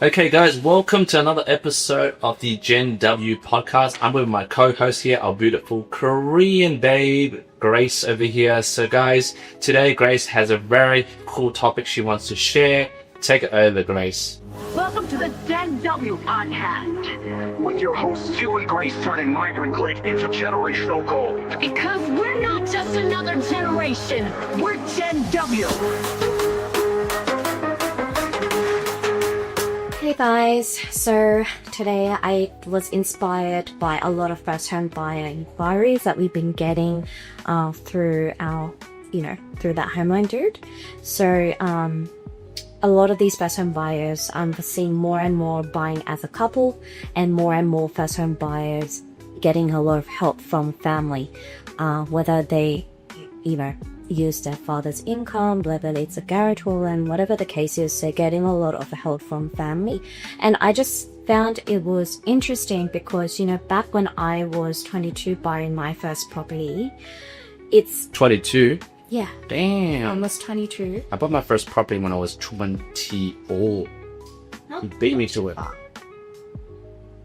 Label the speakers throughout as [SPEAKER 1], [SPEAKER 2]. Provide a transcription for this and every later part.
[SPEAKER 1] Okay, guys, welcome to another episode of the Gen W podcast. I'm with my co-host here, our beautiful Korean babe, Grace over here. So, guys, today Grace has a very cool topic she wants to share. Take it over, Grace.
[SPEAKER 2] Welcome to the Gen W podcast. With your hosts, you and Grace turning migrant clique into generational gold. Because we're not just another generation, we're Gen W.
[SPEAKER 3] Hey guys, so today I was inspired by a lot of first-home buyer inquiries that we've been getting through our, through that home loan dude. So a lot of these first-home buyers, we're seeing more and more buying as a couple and more first-home buyers getting a lot of help from family, whether they, use their father's income, whether it's a guarantor, and whatever the case is, they're getting a lot of help from family. And I just found it was interesting because, back when I was 22 buying my first property, it's
[SPEAKER 1] 22?
[SPEAKER 3] Yeah.
[SPEAKER 1] Damn.
[SPEAKER 3] Almost 22.
[SPEAKER 1] I bought my first property when I was 24.
[SPEAKER 3] Huh?
[SPEAKER 1] You beat me to it.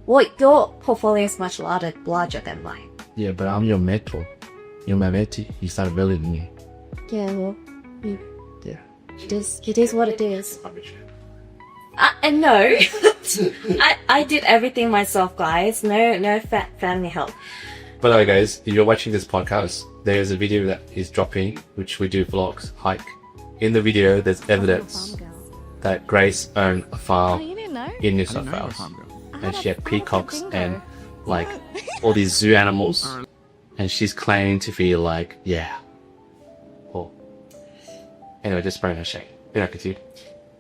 [SPEAKER 3] Well, your portfolio is much larger than mine.
[SPEAKER 1] Yeah, but I'm your mentor. You're my mentee. You started earlier than me.
[SPEAKER 3] Yeah, well,
[SPEAKER 1] Yeah.
[SPEAKER 3] it is what it is. And no, I did everything myself, guys. No family help.
[SPEAKER 1] By the way, guys, if you're watching this podcast, there's a video that is dropping, which we do vlogs, hike. In the video, there's evidence that Grace owned a farm in New South Wales. And she had peacocks and, all these zoo animals. And she's claiming to be Anyway, just bring her shake. Then I continue.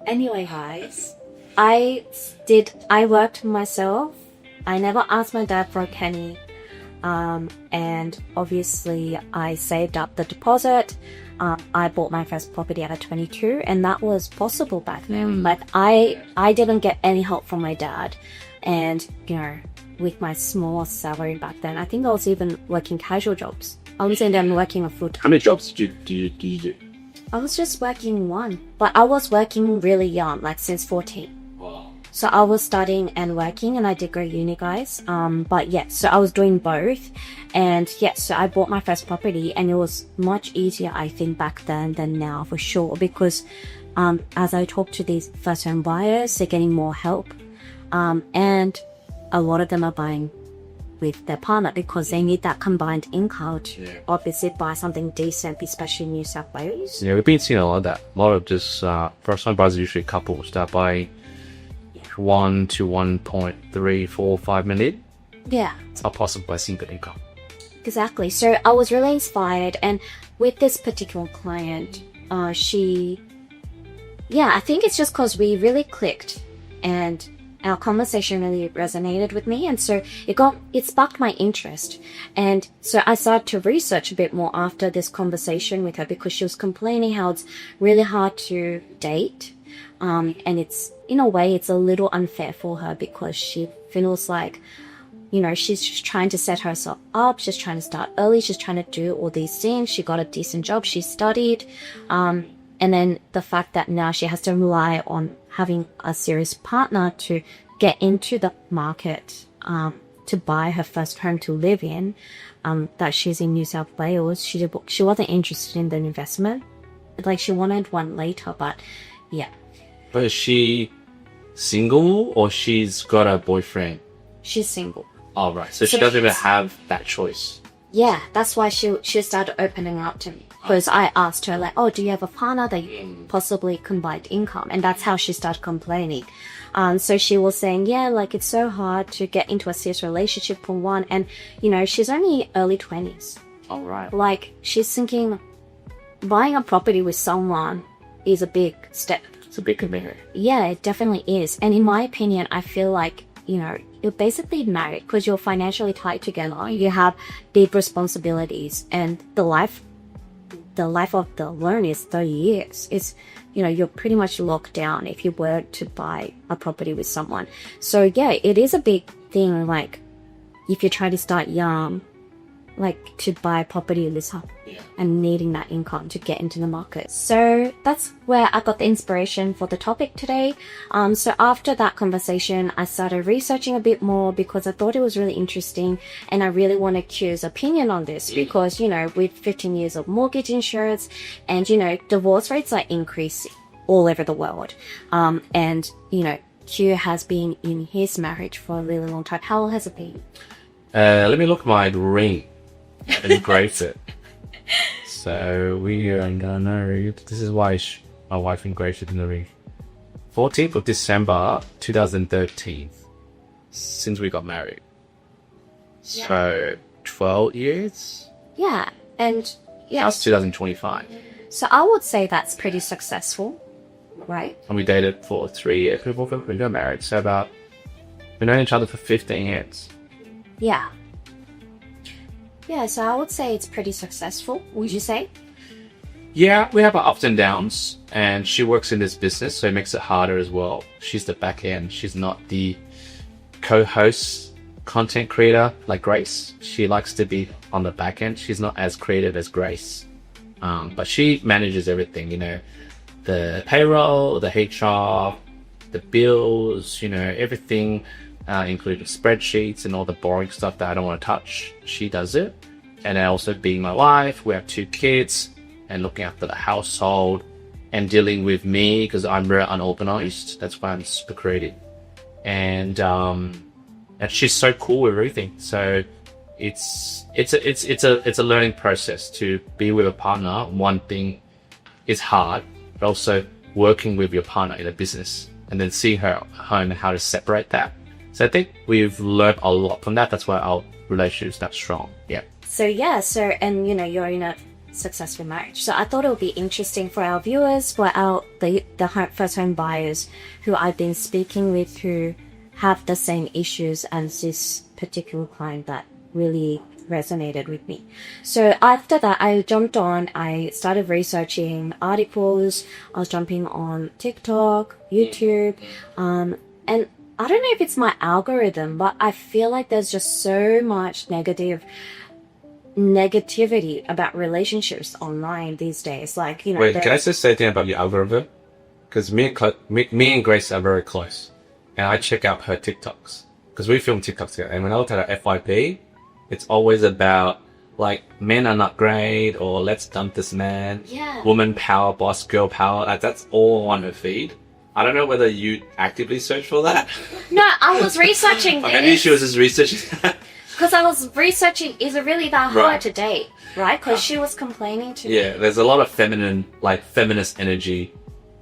[SPEAKER 3] Anyway, guys, I worked myself. I never asked my dad for a penny. And obviously I saved up the deposit. I bought my first property at 22, and that was possible back then. But I didn't get any help from my dad. And, with my small salary back then, I think I was even working casual jobs. I wasn't even working a full time.
[SPEAKER 1] How many jobs did you do?
[SPEAKER 3] I was just working one, but I was working really young, since 14.
[SPEAKER 1] Wow.
[SPEAKER 3] So I was studying and working, and I did go uni, guys. But yeah, so I was doing both. And yeah, so I bought my first property, and it was much easier, I think, back then than now, for sure. Because as I talk to these first-home buyers, they're getting more help. And a lot of them are buying with their partner because they need that combined income to obviously buy something decent, especially in New South Wales.
[SPEAKER 1] Yeah, we've been seeing a lot of that. A lot of just first-time buyers are usually couples that buy 1 to 1.345 million.
[SPEAKER 3] Yeah.
[SPEAKER 1] It's not possible by single income.
[SPEAKER 3] Exactly. So I was really inspired, and with this particular client, I think it's just because we really clicked, and our conversation really resonated with me, and so it sparked my interest. And so I started to research a bit more after this conversation with her, because she was complaining how it's really hard to date, and it's, in a way, it's a little unfair for her because she feels like, she's just trying to set herself up, she's trying to start early, she's trying to do all these things, she got a decent job, she studied, and then the fact that now she has to rely on having a serious partner to get into the market, to buy her first home to live in, that she's in New South Wales. She wasn't interested in the investment. She wanted one later, but yeah.
[SPEAKER 1] But is she single or she's got a boyfriend?
[SPEAKER 3] She's single.
[SPEAKER 1] Oh, right. So she doesn't even have that choice.
[SPEAKER 3] Yeah, that's why she started opening up to me. Because I asked her, do you have a partner that you possibly combined income? And that's how she started complaining. So she was saying, it's so hard to get into a serious relationship for one. And, she's only early 20s.
[SPEAKER 1] All right.
[SPEAKER 3] She's thinking buying a property with someone is a big step.
[SPEAKER 1] It's a big commitment.
[SPEAKER 3] Yeah, it definitely is. And in my opinion, I feel like, you're basically married because you're financially tied together. You have big responsibilities, and the life of the loan is 30 years. It's, you're pretty much locked down if you were to buy a property with someone. So yeah, it is a big thing. If you try to start young, like to buy property in this hub
[SPEAKER 1] Yeah.
[SPEAKER 3] and needing that income to get into the market. So that's where I got the inspiration for the topic today. So after that conversation, I started researching a bit more because I thought it was really interesting and I really wanted Q's opinion on this because, you know, with 15 years of mortgage insurance and, you know, divorce rates are increasing all over the world. And, you know, Q has been in his marriage for a really long time. How long has it been?
[SPEAKER 1] Let me look at my ring and engrave it. So we are gonna. This is why my wife engraved it in the ring. 14th of December 2013. Since we got married. So 12 years.
[SPEAKER 3] Yeah. And yeah.
[SPEAKER 1] That's 2025.
[SPEAKER 3] So I would say that's pretty successful, right?
[SPEAKER 1] And we dated for 3 years before we got married. So we've known each other for 15 years.
[SPEAKER 3] Yeah. Yeah, so I would say it's pretty successful, would you say?
[SPEAKER 1] Yeah, we have our ups and downs, and she works in this business, so it makes it harder as well. She's the back end. She's not the co-host, content creator like Grace. She likes to be on the back end. She's not as creative as Grace. But she manages everything, you know, the payroll, the HR, the bills, you know, everything, including spreadsheets and all the boring stuff that I don't want to touch. She does it. And then also being my wife, we have 2 kids and looking after the household and dealing with me because I'm very unorganized. That's why I'm super creative. And she's so cool with everything. So it's a learning process to be with a partner. One thing is hard, but also working with your partner in a business and then seeing her and how to separate that. So I think we've learned a lot from that. That's why our relationship's that strong. Yeah.
[SPEAKER 3] So yeah, and you know, you're in a successful marriage. So I thought it would be interesting for our viewers, for the first home buyers who I've been speaking with who have the same issues as this particular client that really resonated with me. So after that, I started researching articles. I was jumping on TikTok, YouTube, and I don't know if it's my algorithm, but I feel like there's just so much negativity about relationships online these days. Like, you know.
[SPEAKER 1] Wait, can I just say anything about your algorithm? Because me and Grace are very close, and I check out her TikToks because we film TikToks together. And when I look at her FYP, it's always about like men are not great or let's dump this man.
[SPEAKER 3] Yeah.
[SPEAKER 1] Woman power, boss, girl power. Like, that's all on her feed. I don't know whether you actively search for that.
[SPEAKER 3] No, I was researching
[SPEAKER 1] Or
[SPEAKER 3] this.
[SPEAKER 1] maybe she was just researching that.
[SPEAKER 3] Because I was researching, is it really that hard
[SPEAKER 1] Right.
[SPEAKER 3] to date, right? Because she was complaining to me.
[SPEAKER 1] Yeah, there's a lot of feminist energy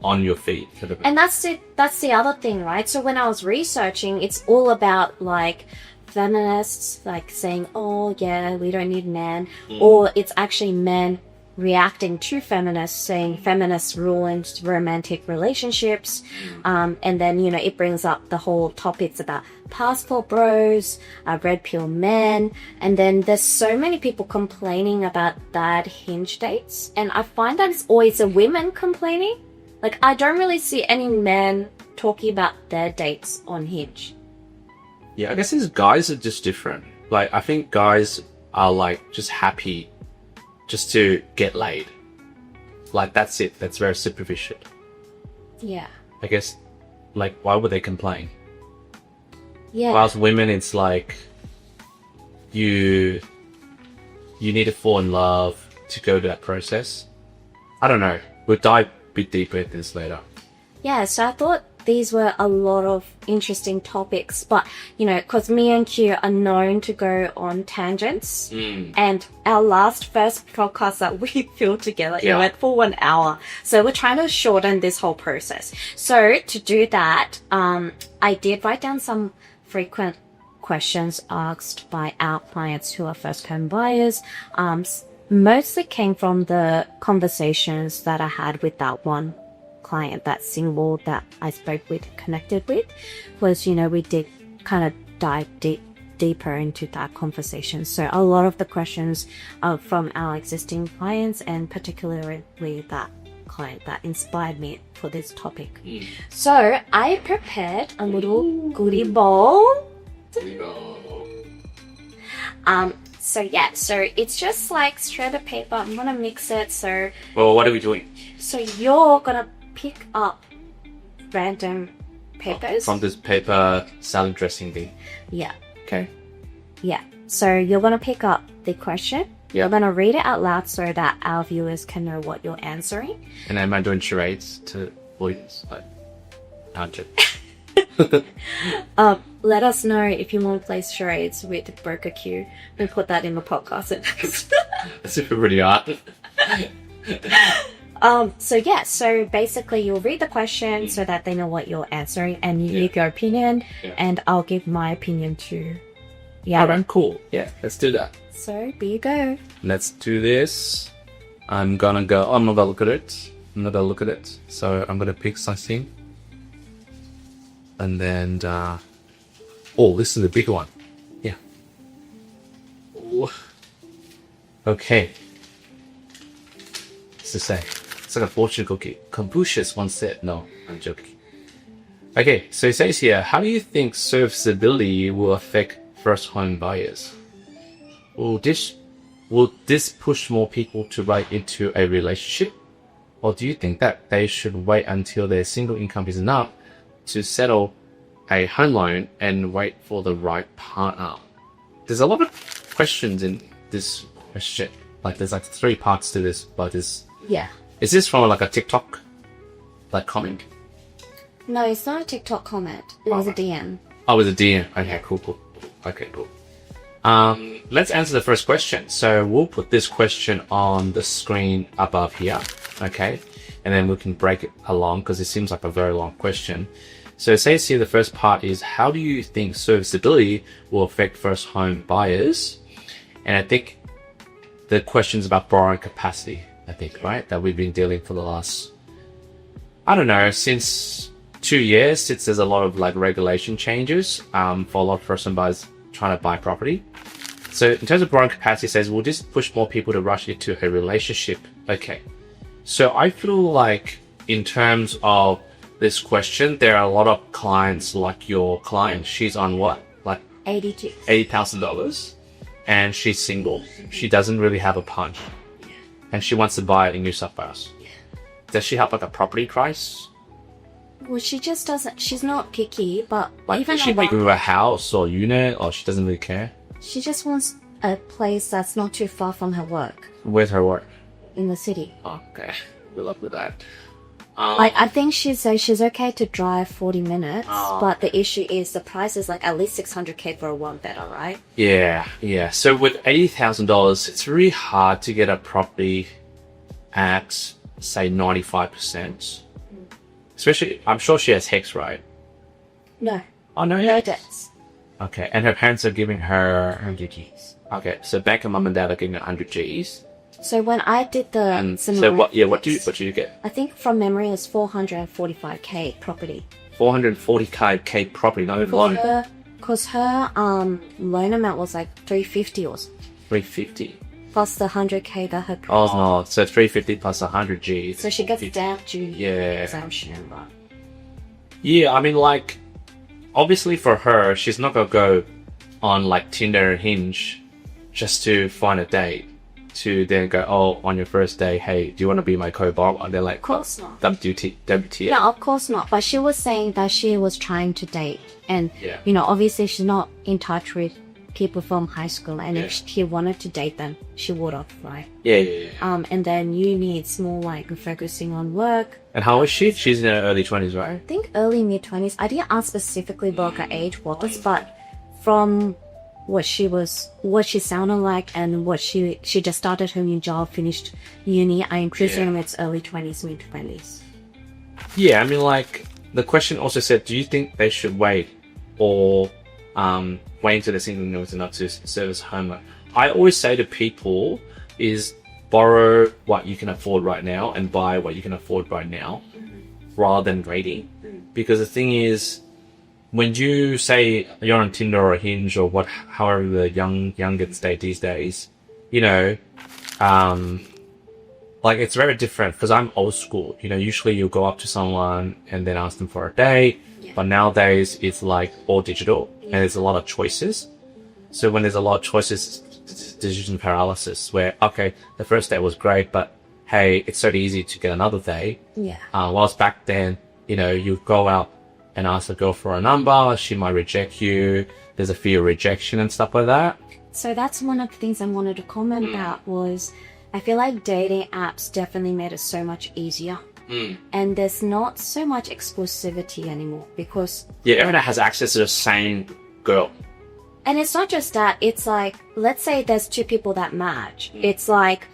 [SPEAKER 1] on your feed.
[SPEAKER 3] And that's the other thing, right? So when I was researching, it's all about like feminists like saying, oh yeah, we don't need men. Or it's actually men reacting to feminists saying feminists ruin romantic relationships. And then, you know, it brings up the whole topics about passport bros, red pill men. And then there's so many people complaining about bad Hinge dates. And I find that it's always the women complaining. Like, I don't really see any men talking about their dates on Hinge.
[SPEAKER 1] Yeah, I guess these guys are just different. Like, I think guys are like just happy just to get laid. Like, that's it. That's very superficial.
[SPEAKER 3] Yeah.
[SPEAKER 1] I guess, like, why would they complain?
[SPEAKER 3] Yeah.
[SPEAKER 1] Whilst women, it's like you need to fall in love to go to that process. I don't know. We'll dive a bit deeper into this later.
[SPEAKER 3] Yeah, so I thought these were a lot of interesting topics, but, you know, because me and Q are known to go on tangents, and our first podcast that we filmed together, it went for 1 hour. So we're trying to shorten this whole process. So to do that, I did write down some frequent questions asked by our clients who are first home buyers. Mostly came from the conversations that I had with that one client, that single that I spoke with, connected with, was, you know, we did kind of dive deeper into that conversation. So a lot of the questions are from our existing clients, and particularly that client that inspired me for this topic. So I prepared a little goodie bowl. So it's just like shredded paper. I'm gonna mix it. So
[SPEAKER 1] Well, what are we doing?
[SPEAKER 3] you're gonna pick up random papers.
[SPEAKER 1] From this paper salad dressing thing.
[SPEAKER 3] Yeah.
[SPEAKER 1] Okay.
[SPEAKER 3] Yeah. So you're gonna pick up the question.
[SPEAKER 1] Yeah.
[SPEAKER 3] You're gonna read it out loud so that our viewers can know what you're answering.
[SPEAKER 1] And am I doing charades to avoid like 100?
[SPEAKER 3] Let us know if you want to play charades with Broker Q. We'll put that in the podcast.
[SPEAKER 1] That's super pretty hard.
[SPEAKER 3] So basically you'll read the question so that they know what you're answering and you give your opinion and I'll give my opinion too. Yeah.
[SPEAKER 1] Alright, cool. Yeah, let's do that.
[SPEAKER 3] So there you go.
[SPEAKER 1] Let's do this. I'm not gonna look at it. So I'm gonna pick something. And then, this is the big one. Yeah. Ooh. Okay. What's to say? It's like a fortune cookie. Confucius once said, no, I'm joking. Okay, so it says here, how do you think serviceability will affect first home buyers? Will this push more people to buy into a relationship? Or do you think that they should wait until their single income is enough to settle a home loan and wait for the right partner? There's a lot of questions in this question. Like there's like 3 parts to this, but is this from like a TikTok like comment?
[SPEAKER 3] No, it's not a TikTok comment. It was a DM.
[SPEAKER 1] Oh, it was a DM. Okay, cool. Okay, cool. Let's answer the first question. So we'll put this question on the screen above here. Okay. And then we can break it along because it seems like a very long question. So it says here the first part is, how do you think serviceability will affect first home buyers? And I think the question's about borrowing capacity, I think, right? That we've been dealing for the last, I don't know, since 2 years, since there's a lot of like regulation changes for a lot of first home buyers trying to buy property. So in terms of borrowing capacity, it says, will this push more people to rush into a relationship? Okay. So I feel like in terms of this question, there are a lot of clients like your client. She's on what? Like $80,000 and she's single. She doesn't really have a punch and she wants to buy it in New South Wales. Does she have like a property price?
[SPEAKER 3] Well, she just doesn't. She's not picky, but
[SPEAKER 1] like,
[SPEAKER 3] even
[SPEAKER 1] does she make a house or unit, or she doesn't really care?
[SPEAKER 3] She just wants a place that's not too far from her work.
[SPEAKER 1] Where's her work?
[SPEAKER 3] In the city.
[SPEAKER 1] Okay, good luck with that.
[SPEAKER 3] Like I think she's okay to drive 40 minutes, but the issue is the price is like at least $600K for a 1-bedder, right?
[SPEAKER 1] Yeah. So with $80,000, it's really hard to get a property at say 95%. Especially, I'm sure she has HEX, right?
[SPEAKER 3] No.
[SPEAKER 1] Oh no,
[SPEAKER 3] No debts.
[SPEAKER 1] Okay, and her parents are giving her 100 Gs. Okay, so bank and mum and dad are giving her 100 Gs.
[SPEAKER 3] So when I did the
[SPEAKER 1] so what do you get?
[SPEAKER 3] I think from memory it was 445K property.
[SPEAKER 1] 440K property, not even
[SPEAKER 3] because her loan amount was like 350 or
[SPEAKER 1] 350
[SPEAKER 3] plus the 100K that her.
[SPEAKER 1] Oh no, so 350 plus 100 Gs.
[SPEAKER 3] So she gets stamp duty exemption, but.
[SPEAKER 1] Yeah, I mean, like, obviously for her, she's not gonna go on like Tinder and Hinge just to find a date. To then go, oh, on your first day, hey, do you want to be my co-borrower? They're like,
[SPEAKER 3] of course not.
[SPEAKER 1] WTF.
[SPEAKER 3] Yeah, of course not. But she was saying that she was trying to date, and obviously she's not in touch with people from high school. And if she wanted to date them, she would have, right?
[SPEAKER 1] Yeah.
[SPEAKER 3] And then uni, it's more like focusing on work.
[SPEAKER 1] And how is she? She's in her early 20s, right?
[SPEAKER 3] I think early mid-20s. I didn't ask specifically what her age was, but from what she sounded like and what she just started her new job, finished uni, I presume it's early 20s, mid-20s.
[SPEAKER 1] Yeah, I mean, like, the question also said, do you think they should wait or wait until they're single enough to service home loan? I always say to people is borrow what you can afford right now and buy what you can afford right now rather than waiting. Because the thing is, when you say you're on Tinder or Hinge or however the youngest date these days, like it's very different because I'm old school. Usually you go up to someone and then ask them for a date, but nowadays it's like all digital and there's a lot of choices. So when there's a lot of choices, decision paralysis where, okay, the first date was great, but hey, it's so easy to get another date.
[SPEAKER 3] Yeah.
[SPEAKER 1] Whilst back then, you know, you go out and ask a girl for a number, she might reject you. There's a fear of rejection and stuff like that.
[SPEAKER 3] So that's one of the things I wanted to comment about was I feel like dating apps definitely made it so much easier. And there's not so much exclusivity anymore because...
[SPEAKER 1] Yeah, everyone has access to the same girl.
[SPEAKER 3] And it's not just that, it's like, let's say there's two people that match. It's like,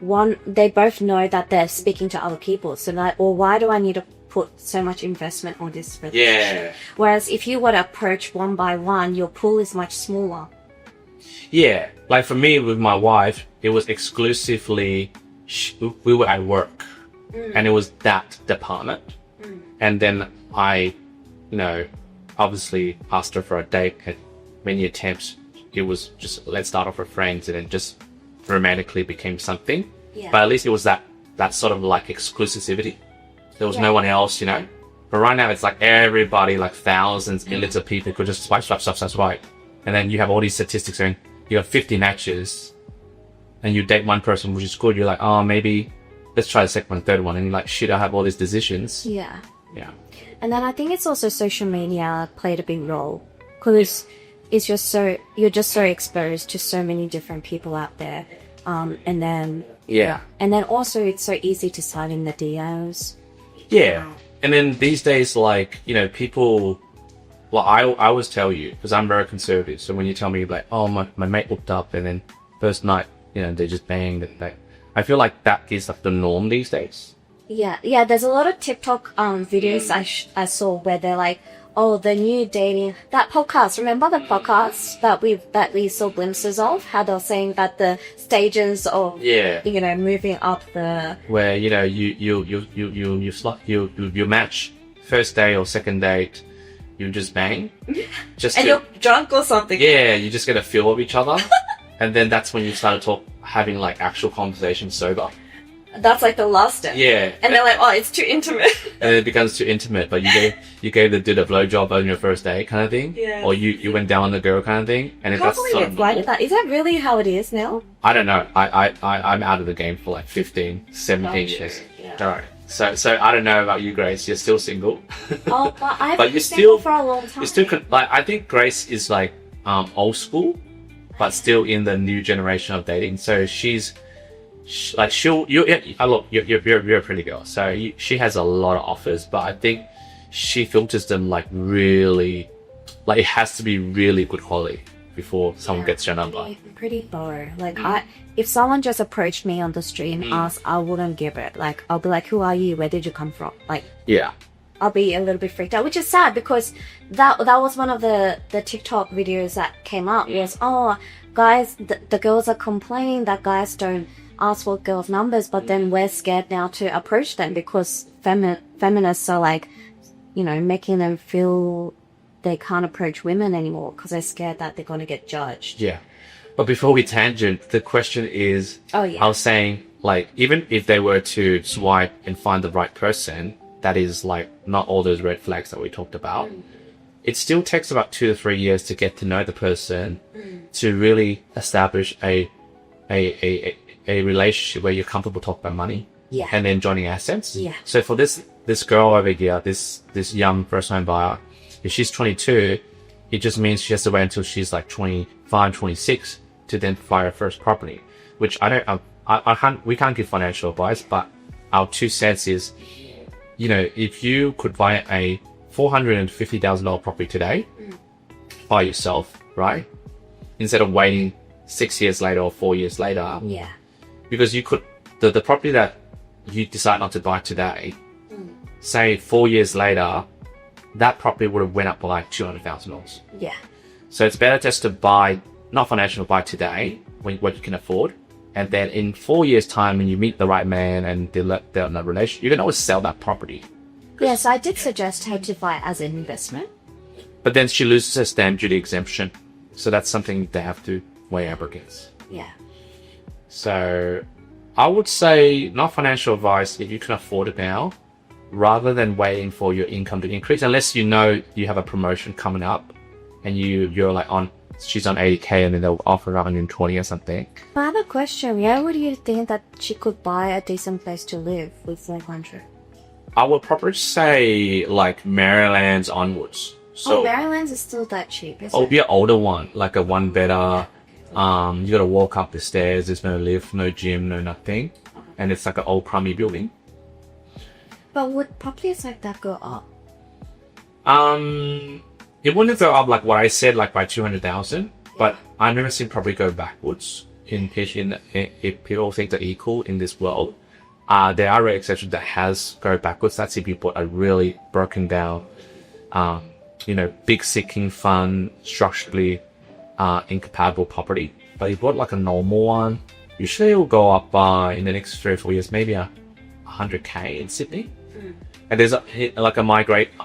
[SPEAKER 3] they both know that they're speaking to other people. So like, well, why do I need to put so much investment on this relationship?
[SPEAKER 1] Yeah.
[SPEAKER 3] Whereas if you were to approach one by one, your pool is much smaller.
[SPEAKER 1] Yeah. Like for me with my wife, it was exclusively, we were at work. And it was that department. And then I, you know, obviously asked her for a date. Had many attempts. It was just, let's start off with friends, and then just romantically became something.
[SPEAKER 3] Yeah.
[SPEAKER 1] But at least it was that sort of like exclusivity. There was no one else, you know. But right now it's like everybody, like thousands, millions of people could just swipe. And then you have all these statistics and you have 50 matches and you date one person, which is good. You're like, oh, maybe let's try the second one, third one. And you're like, shit, I have all these decisions.
[SPEAKER 3] Yeah.
[SPEAKER 1] Yeah.
[SPEAKER 3] And then I think it's also social media played a big role because it's just you're just so exposed to so many different people out there. And then also it's so easy to slide in the DMs.
[SPEAKER 1] Yeah. And then these days, like, you know, people, well, I always tell you, because I'm very conservative. So when you tell me like, oh, my mate hooked up and then first night, you know, they just banged and like, I feel like that is like the norm these days.
[SPEAKER 3] Yeah. There's a lot of TikTok videos I saw where they're like, oh, the new dating, that podcast. Remember the podcast that we saw glimpses of? How they're saying that the stages of you know, moving up the,
[SPEAKER 1] where, you know, you match first day or second date, you just bang, just
[SPEAKER 3] and you're drunk or something.
[SPEAKER 1] Yeah, you just get a feel of each other, and then that's when you start to having like actual conversations sober.
[SPEAKER 3] That's like the last step.
[SPEAKER 1] Yeah.
[SPEAKER 3] And they're like, oh, it's too intimate.
[SPEAKER 1] And it becomes too intimate, but you gave the dude a blowjob on your first date kind of thing.
[SPEAKER 3] Yeah.
[SPEAKER 1] Or you went down on the girl kind of thing. And if that's sort of,
[SPEAKER 3] like that. Is that really how it is now?
[SPEAKER 1] I don't know. I'm out of the game for like 15, 17 years.
[SPEAKER 3] Yeah.
[SPEAKER 1] Alright. So I don't know about you, Grace. You're still single.
[SPEAKER 3] Oh, but I've
[SPEAKER 1] But
[SPEAKER 3] been
[SPEAKER 1] you're
[SPEAKER 3] single
[SPEAKER 1] still-
[SPEAKER 3] for a long time.
[SPEAKER 1] You still like, I think Grace is like old school, but still in the new generation of dating. So she's like look, you're a pretty girl, so she has a lot of offers, but I think she filters them like really, like it has to be really good quality before someone gets your number.
[SPEAKER 3] Pretty thorough. Like if someone just approached me on the street and asked, I wouldn't give it. Like I'll be like, who are you? Where did you come from? Like
[SPEAKER 1] Yeah.
[SPEAKER 3] I'll be a little bit freaked out, which is sad because that was one of the TikTok videos that came up. Was, oh, guys, the girls are complaining that guys don't ask for girls' numbers, but then we're scared now to approach them because feminists are like, you know, making them feel they can't approach women anymore because they're scared that they're going to get judged.
[SPEAKER 1] Yeah. But before we tangent, the question is, I was saying, like, even if they were to swipe and find the right person, that is like not all those red flags that we talked about. It still takes about 2 to 3 years to get to know the person, to really establish a relationship where you're comfortable talking about money, and then joining assets.
[SPEAKER 3] Yeah.
[SPEAKER 1] So for this girl over here, this young first home buyer, if she's 22, it just means she has to wait until she's like 25, 26 to then buy her first property. Which we can't give financial advice, but our 2 cents is, you know, if you could buy a $450,000 property today by yourself, right? Instead of waiting 6 years later or 4 years later.
[SPEAKER 3] Yeah.
[SPEAKER 1] Because you could, the property that you decide not to buy today, say 4 years later, that property would have went up by like $200,000.
[SPEAKER 3] Yeah.
[SPEAKER 1] So it's better just to buy, not financial, buy today, what you can afford. And then in 4 years' time, when you meet the right man and they're in a relationship, you can always sell that property.
[SPEAKER 3] Yes, I did suggest her to buy it as an investment.
[SPEAKER 1] But then she loses her stamp duty exemption. So that's something they have to weigh up against.
[SPEAKER 3] Yeah.
[SPEAKER 1] So I would say not financial advice if you can afford it now, rather than waiting for your income to increase, unless you know you have a promotion coming up and you're like on she's on 80k and then they'll offer her 120 or something.
[SPEAKER 3] But I have a question. Where would you think that she could buy a decent place to live with 400?
[SPEAKER 1] I would probably say like Maryland's onwards. So
[SPEAKER 3] Maryland's is still that cheap, isn't
[SPEAKER 1] it'll
[SPEAKER 3] it?
[SPEAKER 1] be an older one, like a one better. You gotta walk up the stairs. There's no lift, no gym, no nothing, and it's like an old crummy building.
[SPEAKER 3] But would properties like that go up?
[SPEAKER 1] It wouldn't go up like what I said, like by 200,000. But I've never seen property go backwards in if people think they're equal in this world. There are rare exceptions that has go backwards. That's if you bought a really broken down, big sinking fund, structurally incompatible property. But if you bought like a normal one, usually it will go up in the next 3 or 4 years, maybe 100k in Sydney. And there's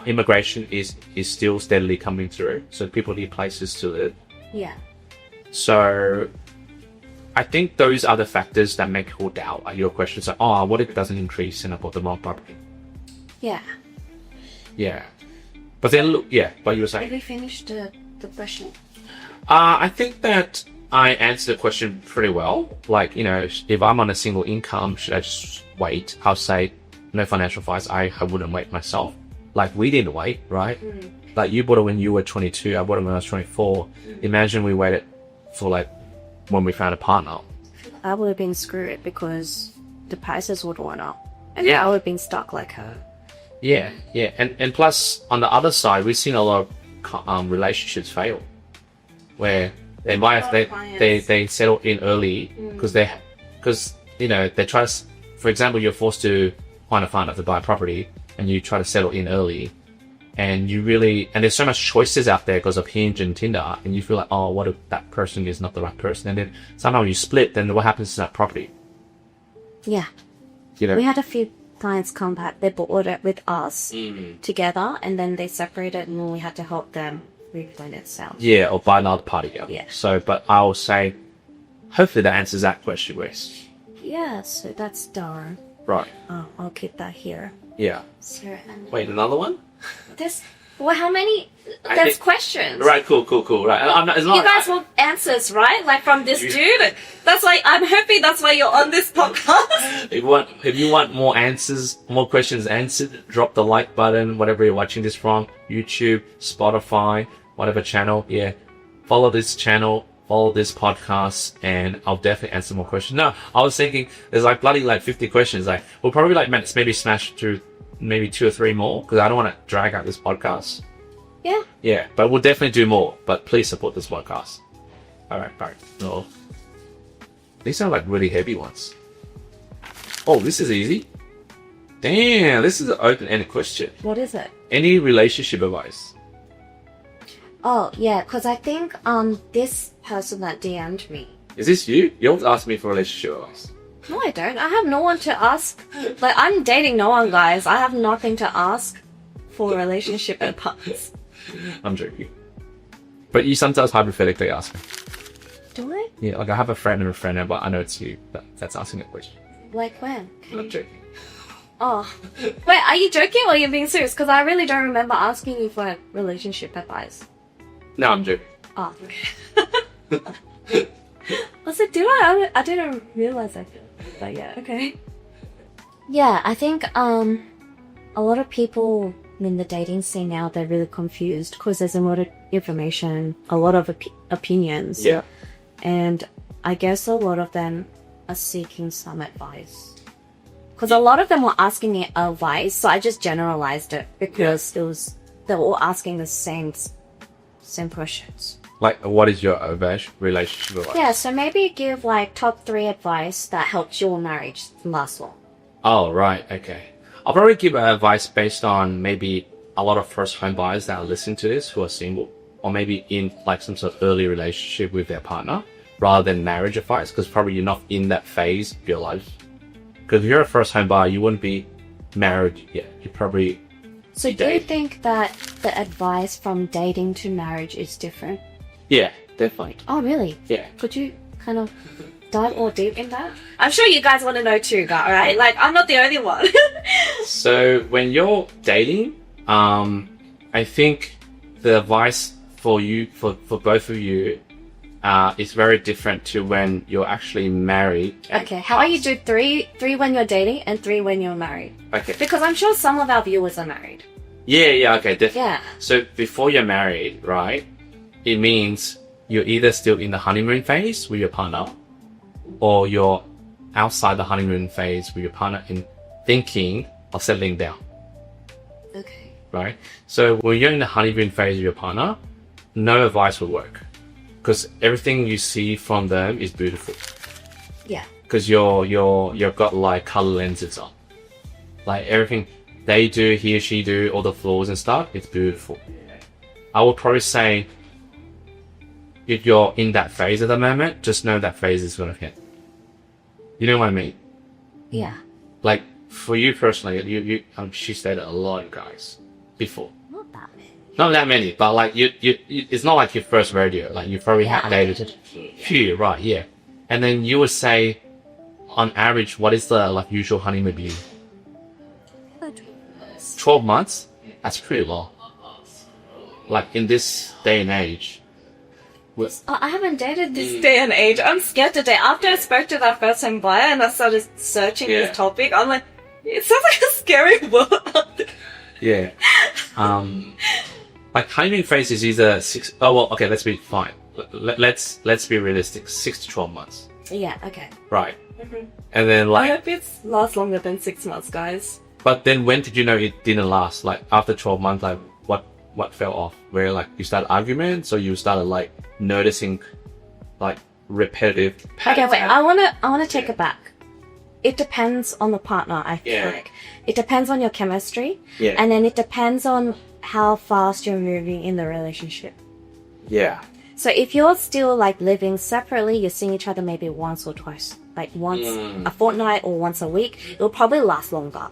[SPEAKER 1] immigration is still steadily coming through, so people need places to live.
[SPEAKER 3] Yeah.
[SPEAKER 1] So I think those are the factors that make people doubt your question. So, what if it doesn't increase and I bought the wrong property?
[SPEAKER 3] Yeah.
[SPEAKER 1] Yeah. But then look, but you were saying?
[SPEAKER 3] Did we finish the question?
[SPEAKER 1] I think that I answered the question pretty well. Like, if I'm on a single income, should I just wait? I'll say no financial advice. I wouldn't wait myself. Like, we didn't wait, right? Like, you bought it when you were 22. I bought it when I was 24. Imagine we waited for like when we found a partner.
[SPEAKER 3] I would have been screwed because the prices would have went up. And I would have been stuck like her.
[SPEAKER 1] Yeah. And plus, on the other side, we've seen a lot of relationships fail. Where they settle in early because they try to, for example, you're forced to find a partner to buy a property and you try to settle in early. And there's so much choices out there because of Hinge and Tinder, and you feel like, what if that person is not the right person? And then somehow you split, then what happens to that property?
[SPEAKER 3] Yeah. We had a few clients come back, they bought it with us together, and then they separated, and then we had to help them refind itself.
[SPEAKER 1] Yeah, or buy another party.
[SPEAKER 3] Yeah.
[SPEAKER 1] So, but I'll say, hopefully that answers that question, Grace.
[SPEAKER 3] Yeah, so that's done.
[SPEAKER 1] Right.
[SPEAKER 3] I'll keep that here.
[SPEAKER 1] Yeah.
[SPEAKER 3] So,
[SPEAKER 1] Wait, another one?
[SPEAKER 3] How many? There's questions.
[SPEAKER 1] Right, cool. Right,
[SPEAKER 3] you guys want answers, right? Like from this dude. That's why I'm happy. That's why you're on this podcast.
[SPEAKER 1] If you want more answers, more questions answered, drop the like button. Whatever you're watching this from, YouTube, Spotify, whatever channel. Yeah, follow this channel, follow this podcast, and I'll definitely answer more questions. No, I was thinking there's like 50 questions. Like we'll probably maybe smash through maybe 2 or 3 more because I don't want to drag out this podcast. Yeah, but we'll definitely do more. But please support this podcast. All right. No, these are like really heavy ones. Oh, this is easy. Damn, this is an open-ended question.
[SPEAKER 3] What is it?
[SPEAKER 1] Any relationship advice?
[SPEAKER 3] Oh yeah, because I think this person that DM'd me.
[SPEAKER 1] Is this you? You always ask me for relationship advice.
[SPEAKER 3] No, I don't. I have no one to ask. Like, I'm dating no one, guys. I have nothing to ask for relationship advice.
[SPEAKER 1] I'm joking. But you sometimes hypothetically ask me.
[SPEAKER 3] Do I?
[SPEAKER 1] Yeah, like I have a friend, but I know it's you that's asking that question.
[SPEAKER 3] Like when?
[SPEAKER 1] I'm joking.
[SPEAKER 3] Oh. Wait, are you joking or are you being serious? Because I really don't remember asking you for relationship advice.
[SPEAKER 1] No, I'm joking.
[SPEAKER 3] Oh. Was it, did I didn't realize I feel. But yeah, okay. Yeah, I think a lot of people in the dating scene now, they're really confused because there's a lot of information, a lot of opinions.
[SPEAKER 1] Yeah.
[SPEAKER 3] And I guess a lot of them are seeking some advice. Because a lot of them were asking me advice, so I just generalized it because they were all asking the same questions.
[SPEAKER 1] Like, what is your relationship advice?
[SPEAKER 3] Yeah, so maybe give like top 3 advice that helps your marriage last long.
[SPEAKER 1] Oh, right, okay. I'll probably give advice based on maybe a lot of first home buyers that are listening to this who are single, or maybe in like some sort of early relationship with their partner, rather than marriage advice, because probably you're not in that phase of your life. Because if you're a first home buyer, you wouldn't be married yet. You probably.
[SPEAKER 3] So do you think that the advice from dating to marriage is different?
[SPEAKER 1] Yeah, definitely.
[SPEAKER 3] Oh, really?
[SPEAKER 1] Yeah.
[SPEAKER 3] Could you kind of dive more deep in that? I'm sure you guys want to know too, right? Like, I'm not the only one.
[SPEAKER 1] So when you're dating, I think the advice for both of you, it's very different to when you're actually married.
[SPEAKER 3] Okay, how about you do three when you're dating and 3 when you're married?
[SPEAKER 1] Okay.
[SPEAKER 3] Because I'm sure some of our viewers are married.
[SPEAKER 1] Yeah, okay, definitely.
[SPEAKER 3] Yeah.
[SPEAKER 1] So before you're married, right, it means you're either still in the honeymoon phase with your partner, or you're outside the honeymoon phase with your partner in thinking of settling down,
[SPEAKER 3] Okay.
[SPEAKER 1] right? So when you're in the honeymoon phase with your partner, no advice will work, because everything you see from them is beautiful.
[SPEAKER 3] Yeah.
[SPEAKER 1] Because you've got like color lenses on, like everything they do, he or she do, all the flaws and stuff, it's beautiful. I would probably say, if you're in that phase at the moment, just know that phase is gonna hit. You know what I mean?
[SPEAKER 3] Yeah.
[SPEAKER 1] Like for you personally, she dated a lot of guys before.
[SPEAKER 3] Not that many.
[SPEAKER 1] Not that many, but like you it's not like your first rodeo. Like you probably have dated
[SPEAKER 3] a few.
[SPEAKER 1] few, right? Yeah. And then you would say, on average, what is the like usual honeymoon period? 12 months? That's pretty long. Like in this day and age.
[SPEAKER 3] Oh, I haven't dated this day and age. I'm scared to date. After I spoke to that first time buyer and I started searching this topic, I'm like, it sounds like a scary world out there.
[SPEAKER 1] Yeah. Like honeymoon phase is either 6. Oh well, okay. Let's be fine. Let's be realistic. 6 to 12 months.
[SPEAKER 3] Yeah. Okay.
[SPEAKER 1] Right. And then
[SPEAKER 3] I
[SPEAKER 1] like,
[SPEAKER 3] hope it lasts longer than 6 months, guys.
[SPEAKER 1] but then when did you know it didn't last? Like after 12 months, like what fell off? Where like you started arguments, or you started like noticing like repetitive
[SPEAKER 3] Okay,
[SPEAKER 1] patterns?
[SPEAKER 3] wait. I wanna take it back. It depends on the partner. I feel like it depends on your chemistry, and then it depends on how fast you're moving in the relationship.
[SPEAKER 1] Yeah.
[SPEAKER 3] So if you're still like living separately, you're seeing each other maybe once or twice, like once a fortnight or once a week, it'll probably last longer.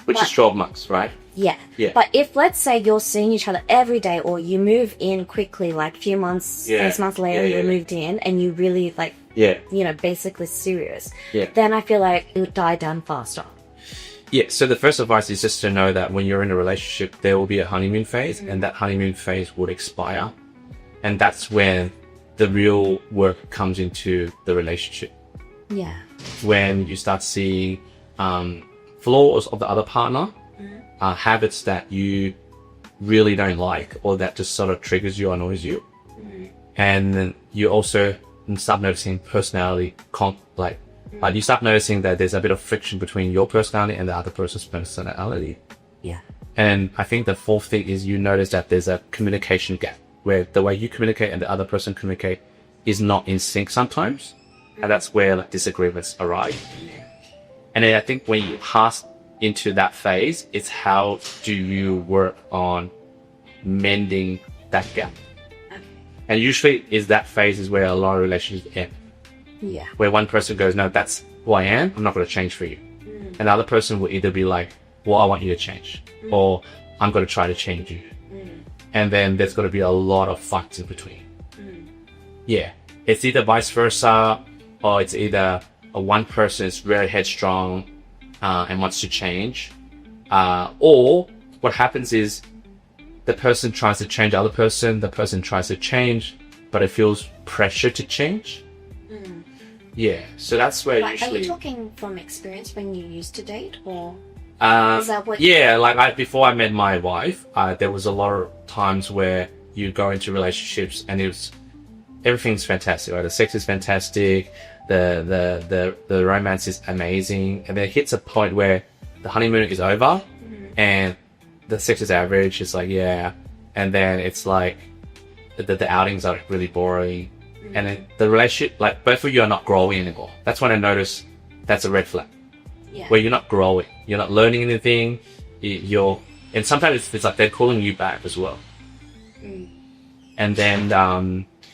[SPEAKER 1] Which is 12 months, right?
[SPEAKER 3] Yeah.
[SPEAKER 1] Yeah.
[SPEAKER 3] But if let's say you're seeing each other every day, or you move in quickly, like a few months, 6 months later, you moved in and you really like, you know, basically serious, then I feel like it would die down faster.
[SPEAKER 1] Yeah, so the first advice is just to know that when you're in a relationship, there will be a honeymoon phase, and that honeymoon phase would expire. And that's when the real work comes into the relationship.
[SPEAKER 3] Yeah.
[SPEAKER 1] When you start seeing flaws of the other partner, habits that you really don't like, or that just sort of triggers you, annoys you. And then you also start noticing personality, you start noticing that there's a bit of friction between your personality and the other person's personality.
[SPEAKER 3] Yeah.
[SPEAKER 1] And I think the fourth thing is you notice that there's a communication gap, where the way you communicate and the other person communicate is not in sync sometimes. And that's where like disagreements arise. And then I think when you pass into that phase, it's how do you work on mending that gap. And usually is that phase is where a lot of relationships end.
[SPEAKER 3] Yeah.
[SPEAKER 1] Where one person goes, no, that's who I am, I'm not going to change for you. And the other person will either be like, well, I want you to change, or I'm going to try to change you. And then there's going to be a lot of fights in between. Yeah. It's either vice versa, or it's either one person is very headstrong and wants to change, or what happens is the person tries to change the other person, the person tries to change, but it feels pressure to change. Yeah, so that's where
[SPEAKER 3] Like,
[SPEAKER 1] usually...
[SPEAKER 3] are you talking from experience when you used to date, or is that what?
[SPEAKER 1] Yeah, like before I met my wife, there was a lot of times where you go into relationships and everything's fantastic, right? The sex is fantastic, the romance is amazing, and then it hits a point where the honeymoon is over and the sex is average. It's like, yeah, and then it's like the outings are really boring, and then the relationship, like both of you are not growing anymore. That's when I notice that's a red flag.
[SPEAKER 3] Yeah.
[SPEAKER 1] Where you're not growing, you're not learning anything, and sometimes it's like they're calling you back as well. And then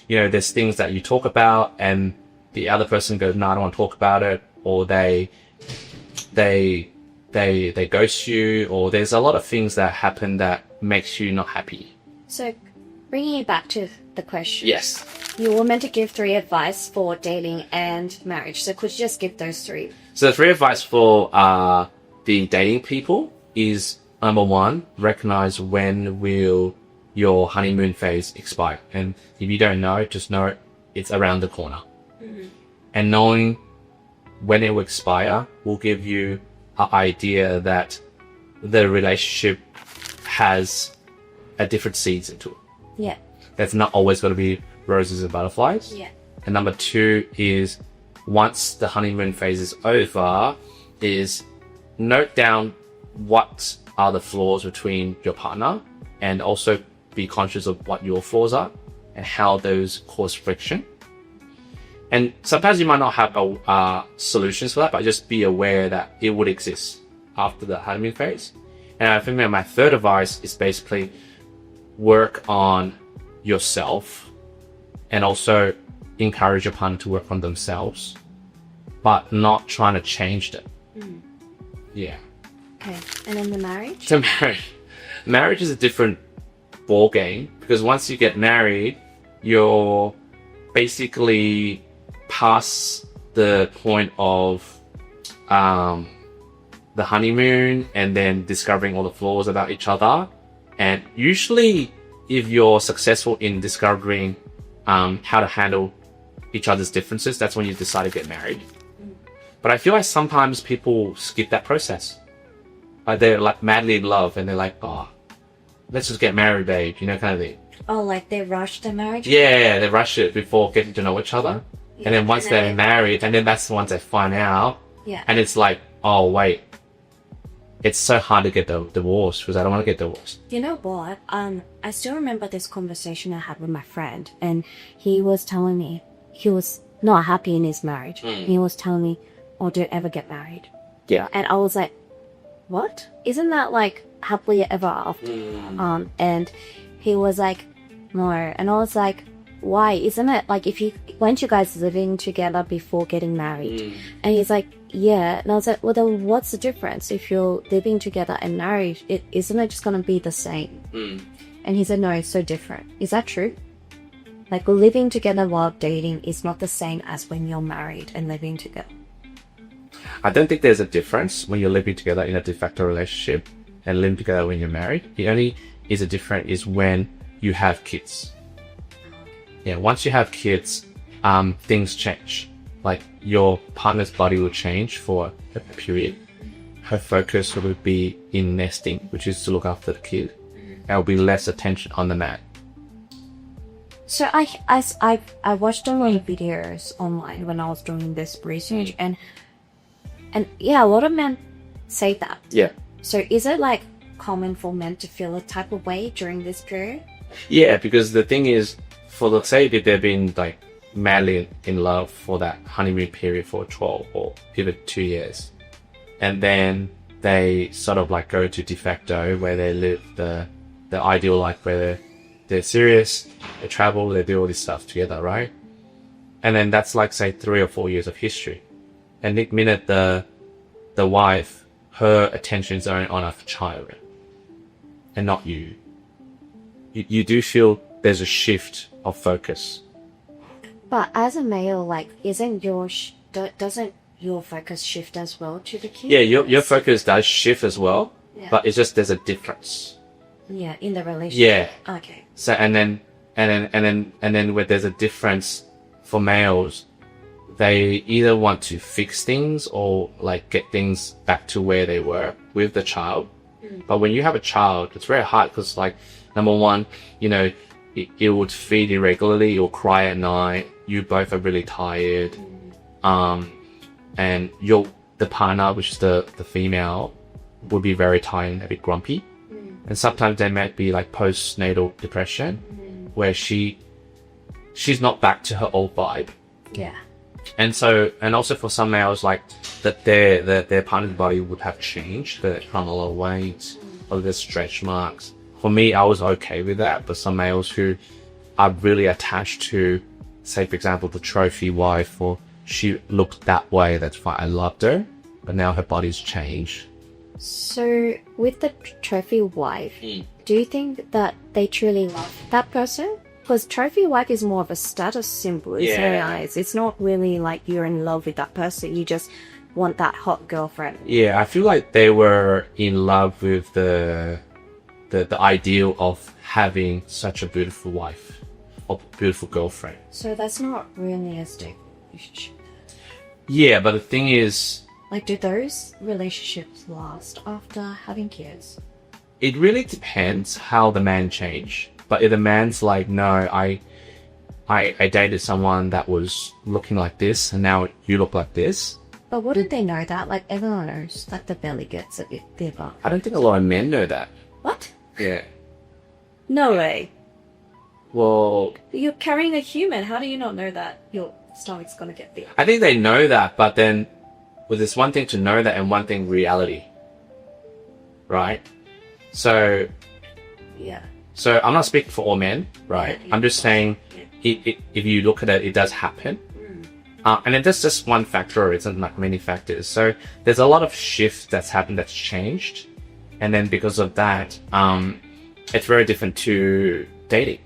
[SPEAKER 1] there's things that you talk about and the other person goes, no, I don't want to talk about it, or they ghost you, or there's a lot of things that happen that makes you not happy.
[SPEAKER 3] So, bringing it back to the question.
[SPEAKER 1] Yes.
[SPEAKER 3] You were meant to give 3 advice for dating and marriage. So could you just give those 3?
[SPEAKER 1] So the 3 advice for the dating people is, number 1, recognize when will your honeymoon phase expire. And if you don't know, just know it's around the corner. And knowing when it will expire will give you an idea that the relationship has a different season to it.
[SPEAKER 3] Yeah.
[SPEAKER 1] That's not always going to be roses and butterflies.
[SPEAKER 3] Yeah.
[SPEAKER 1] And number two is, once the honeymoon phase is over, is note down what are the flaws between your partner, and also be conscious of what your flaws are and how those cause friction. And sometimes you might not have solutions for that, but just be aware that it would exist after the honeymoon phase. And I think that my third advice is basically work on yourself and also encourage your partner to work on themselves, but not trying to change them. Yeah.
[SPEAKER 3] Okay. And then the marriage?
[SPEAKER 1] So marriage is a different ball game, because once you get married, you're basically past the point of the honeymoon and then discovering all the flaws about each other. And usually, if you're successful in discovering how to handle each other's differences, that's when you decide to get married. But I feel like sometimes people skip that process. Like they're like madly in love and they're like, oh, let's just get married, babe, you know, kind of thing.
[SPEAKER 3] Oh, like they rush the marriage?
[SPEAKER 1] Yeah, they rush it before getting to know each other.
[SPEAKER 3] Yeah,
[SPEAKER 1] and then once they're married, and then that's the ones they find out.
[SPEAKER 3] Yeah.
[SPEAKER 1] And it's like, oh, wait, it's so hard to get divorced because I don't want to get divorced.
[SPEAKER 3] You know what? I still remember this conversation I had with my friend, and he was telling me he was not happy in his marriage. He was telling me, oh, don't ever get married.
[SPEAKER 1] Yeah.
[SPEAKER 3] And I was like, what? Isn't that like happily ever after? And he was like, no. And I was like, why? Isn't it like weren't you guys living together before getting married? And he's like, yeah. And I was like, well, then what's the difference if you're living together and married? Isn't it just gonna be the same? And he said, no, it's so different. Is that true? Like living together while dating is not the same as when you're married and living together.
[SPEAKER 1] I don't think there's a difference when you're living together in a de facto relationship and living together when you're married. The only is a difference is when you have kids. Yeah, once you have kids, things change. Like your partner's body will change for a period. Her focus will be in nesting, which is to look after the kid. There will be less attention on the man.
[SPEAKER 3] So I watched a lot of videos online when I was doing this research, and yeah, a lot of men say that.
[SPEAKER 1] Yeah.
[SPEAKER 3] So is it like common for men to feel a type of way during this period?
[SPEAKER 1] Yeah, because the thing is, for let's say if they've been like madly in love for that honeymoon period for 12 or even 2 years, and then they sort of like go to de facto where they live the ideal life where they're serious, they travel, they do all this stuff together, right? And then that's like say 3 or 4 years of history. And the minute the wife, her attention is only on a child and not you. You do feel there's a shift of focus.
[SPEAKER 3] But as a male, like, doesn't your focus shift as well to the kid?
[SPEAKER 1] Yeah, your focus does shift as well,
[SPEAKER 3] Yeah.
[SPEAKER 1] but it's just there's a difference.
[SPEAKER 3] Yeah, in the relationship.
[SPEAKER 1] Yeah.
[SPEAKER 3] Okay.
[SPEAKER 1] So and then where there's a difference for males, they either want to fix things or like get things back to where they were with the child. But when you have a child, it's very hard because like, number one, you know, it would feed irregularly, you'll cry at night, you both are really tired. And the partner, which is the female, would be very tired and a bit grumpy. And sometimes there might be like postnatal depression where she's not back to her old vibe.
[SPEAKER 3] Yeah.
[SPEAKER 1] And also for some males, like that their partner's body would have changed, they're on a lot of weight, or there's stretch marks. For me, I was okay with that, but some males who are really attached to, say for example, the trophy wife, or she looked that way, that's why I loved her, but now her body's changed.
[SPEAKER 3] So with the trophy wife, do you think that they truly love that person? Because trophy wife is more of a status symbol in their eyes. It's not really like you're in love with that person. You just want that hot girlfriend.
[SPEAKER 1] Yeah, I feel like they were in love with the the ideal of having such a beautiful wife or beautiful girlfriend.
[SPEAKER 3] So that's not really a stable relationship.
[SPEAKER 1] Yeah, but the thing is,
[SPEAKER 3] Like, do those relationships last after having kids?
[SPEAKER 1] it really depends how the man changed. But if the man's like, no, I dated someone that was looking like this, and now you look like this.
[SPEAKER 3] But wouldn't they know that? Like, everyone knows that the belly gets a bit bigger.
[SPEAKER 1] I don't think a lot of men know that.
[SPEAKER 3] What?
[SPEAKER 1] Yeah.
[SPEAKER 3] No way.
[SPEAKER 1] Well,
[SPEAKER 3] You're carrying a human. How do you not know that your stomach's gonna get big?
[SPEAKER 1] I think they know that, but then, well, there's one thing to know that and one thing reality. Right? So
[SPEAKER 3] Yeah.
[SPEAKER 1] I'm not speaking for all men, right?
[SPEAKER 3] Yeah.
[SPEAKER 1] I'm just saying, if you look at it, it does happen. And that's just one factor, it's not like many factors. So there's a lot of shift that's happened, that's changed. And then because of that, it's very different to dating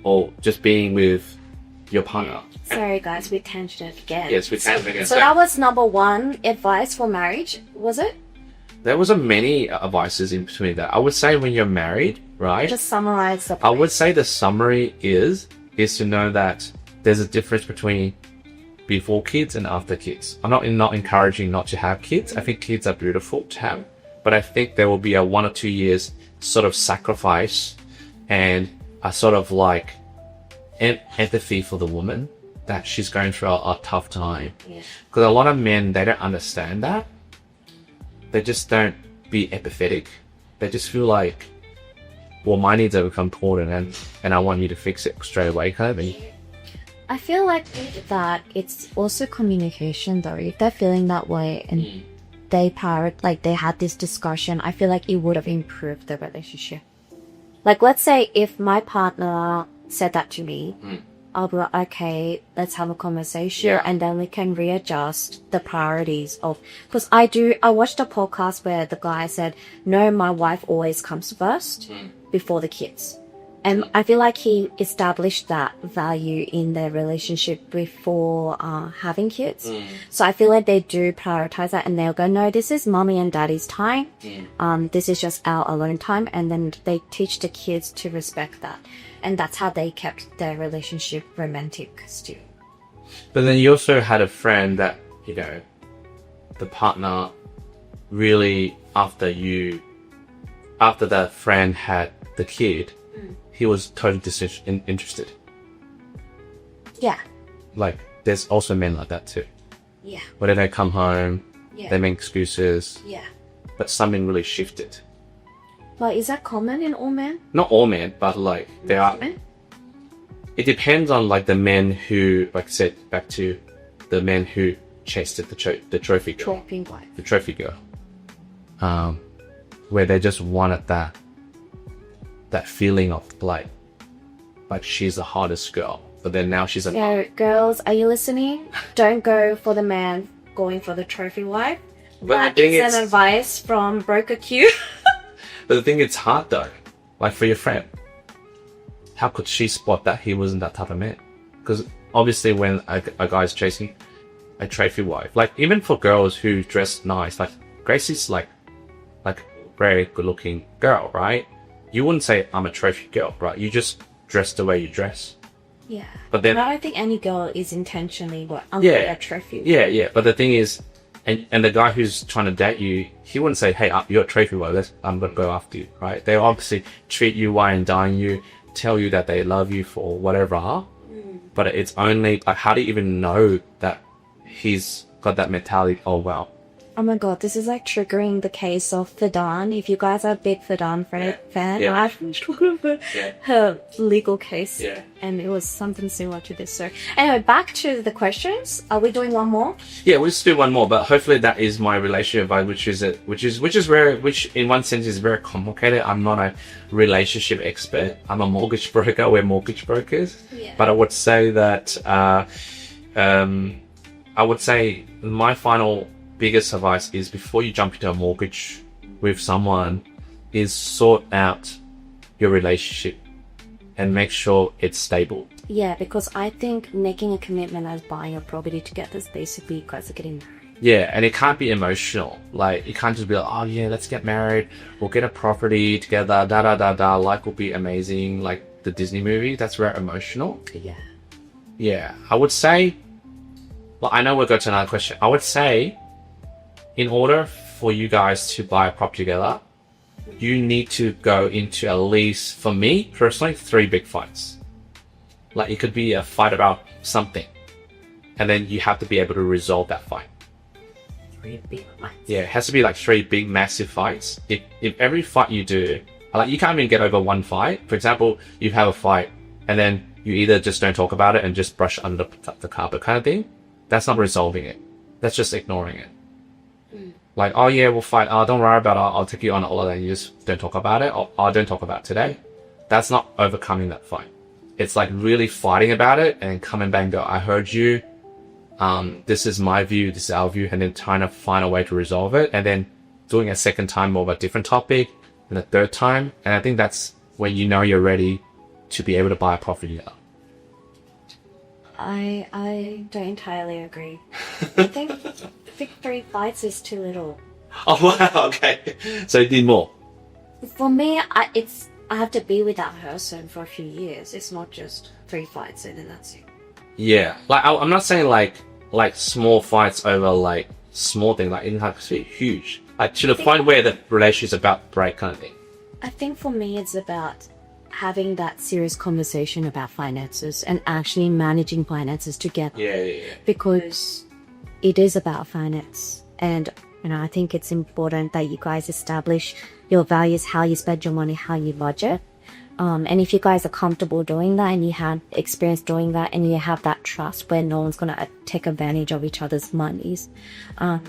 [SPEAKER 1] or just being with your partner.
[SPEAKER 3] Sorry guys, we tangented again.
[SPEAKER 1] Yes, we can again.
[SPEAKER 3] So that was number one advice for marriage, was it?
[SPEAKER 1] There was a many advices in between that. I would say when you're married, right?
[SPEAKER 3] Just summarize the
[SPEAKER 1] I would say the summary is to know that there's a difference between before kids and after kids. I'm not encouraging not to have kids. I think kids are beautiful to have, but I think there will be a 1 or 2 years sort of sacrifice and a sort of like empathy for the woman that she's going through a tough time. Because a lot of men, they don't understand that. They just don't be empathetic. They just feel like, well, my needs have become important and I want you to fix it straight away kind of thing.
[SPEAKER 3] I feel like with that, it's also communication though. If they're feeling that way and they had this discussion, I feel like it would have improved the relationship. Like, let's say if my partner said that to me, I'll be like, okay, let's have a conversation and then we can readjust the priorities of, because I watched a podcast where the guy said, no, my wife always comes first before the kids. And I feel like he established that value in their relationship before having kids. So I feel like they do prioritize that and they'll go, no, this is mommy and daddy's time. This is just our alone time. And then they teach the kids to respect that. And that's how they kept their relationship romantic still.
[SPEAKER 1] But then you also had a friend that, you know, the partner really, after the friend had the kid, he was totally disinterested.
[SPEAKER 3] Yeah.
[SPEAKER 1] Like, there's also men like that too.
[SPEAKER 3] Yeah.
[SPEAKER 1] Where they come home,
[SPEAKER 3] Yeah.
[SPEAKER 1] they make excuses,
[SPEAKER 3] Yeah.
[SPEAKER 1] but something really shifted.
[SPEAKER 3] But is that common in all men?
[SPEAKER 1] Not all men, but like, there are.
[SPEAKER 3] Men?
[SPEAKER 1] It depends on like the men who, like I said, back to the men who chased the trophy girl.
[SPEAKER 3] Trophy wife.
[SPEAKER 1] The trophy girl. Where they just wanted that feeling of like she's the hottest girl, but then now she's
[SPEAKER 3] So, girls, are you listening? Don't go for the man going for the trophy wife.
[SPEAKER 1] But
[SPEAKER 3] That is an advice from Broker Q.
[SPEAKER 1] But the thing, it's hard though. Like for your friend, how could she spot that he wasn't that type of man? Because obviously when a guy's chasing a trophy wife, like even for girls who dress nice, like Gracie's like very good looking girl, right? You wouldn't say I'm a trophy girl, right? You just dress the way you dress.
[SPEAKER 3] Yeah.
[SPEAKER 1] But then,
[SPEAKER 3] I don't think any girl is intentionally a trophy.
[SPEAKER 1] Yeah. But the thing is, and the guy who's trying to date you, he wouldn't say, hey, you're a trophy wife, I'm gonna go after you, right? They obviously treat you, wine and dine you, tell you that they love you for whatever. But it's only, like, how do you even know that he's got that mentality? Oh, wow.
[SPEAKER 3] Oh my god, this is like triggering the case of Fadan. If you guys are a big Fadan fan,
[SPEAKER 1] Yeah.
[SPEAKER 3] I've been talking about her legal case.
[SPEAKER 1] Yeah.
[SPEAKER 3] And it was something similar to this. So anyway, back to the questions. Are we doing one more?
[SPEAKER 1] Yeah, we'll just do one more, but hopefully that is my relationship advice, which in one sense is very complicated. I'm not a relationship expert. I'm a mortgage broker. We're mortgage brokers.
[SPEAKER 3] Yeah.
[SPEAKER 1] But I would say that my final biggest advice is, before you jump into a mortgage with someone, is sort out your relationship and make sure it's stable.
[SPEAKER 3] Yeah, because I think making a commitment as buying a property together is basically you guys are getting married.
[SPEAKER 1] Yeah, and it can't be emotional. Like, it can't just be like, oh yeah, let's get married, we'll get a property together, da da da da, life will be amazing, like the Disney movie. That's very emotional.
[SPEAKER 3] Yeah.
[SPEAKER 1] Yeah, I would say, well, I know we'll go to another question. I would say, in order for you guys to buy a property together, you need to go into at least, for me personally, 3 big fights. Like, it could be a fight about something, and then you have to be able to resolve that fight.
[SPEAKER 3] 3 big fights.
[SPEAKER 1] Yeah, it has to be like 3 big, massive fights. If every fight you do, like, you can't even get over one fight. For example, you have a fight, and then you either just don't talk about it and just brush under the carpet kind of thing. That's not resolving it. That's just ignoring it. Like, oh yeah, we'll fight. Oh, don't worry about it. I'll take you on a holiday. You just don't talk about it. Or oh, don't talk about it today. That's not overcoming that fight. It's like really fighting about it and coming back and go, I heard you. This is my view. This is our view. And then trying to find a way to resolve it. And then doing a second time more of a different topic. And a third time. And I think that's when you know you're ready to be able to buy a property now.
[SPEAKER 3] I don't entirely agree. I think 3 fights is too little.
[SPEAKER 1] Oh wow, okay. So you need more.
[SPEAKER 3] For me, I have to be with that person for a few years. It's not just 3 fights and then that's it.
[SPEAKER 1] Yeah, like I'm not saying like small fights over like small things. Like it doesn't have to be huge. Like to the point where the relationship's about to break kind of thing.
[SPEAKER 3] I think for me, it's about having that serious conversation about finances and actually managing finances together.
[SPEAKER 1] Yeah.
[SPEAKER 3] Because it is about finance. And, you know, I think it's important that you guys establish your values, how you spend your money, how you budget. And if you guys are comfortable doing that and you have experience doing that and you have that trust where no one's going to take advantage of each other's monies, I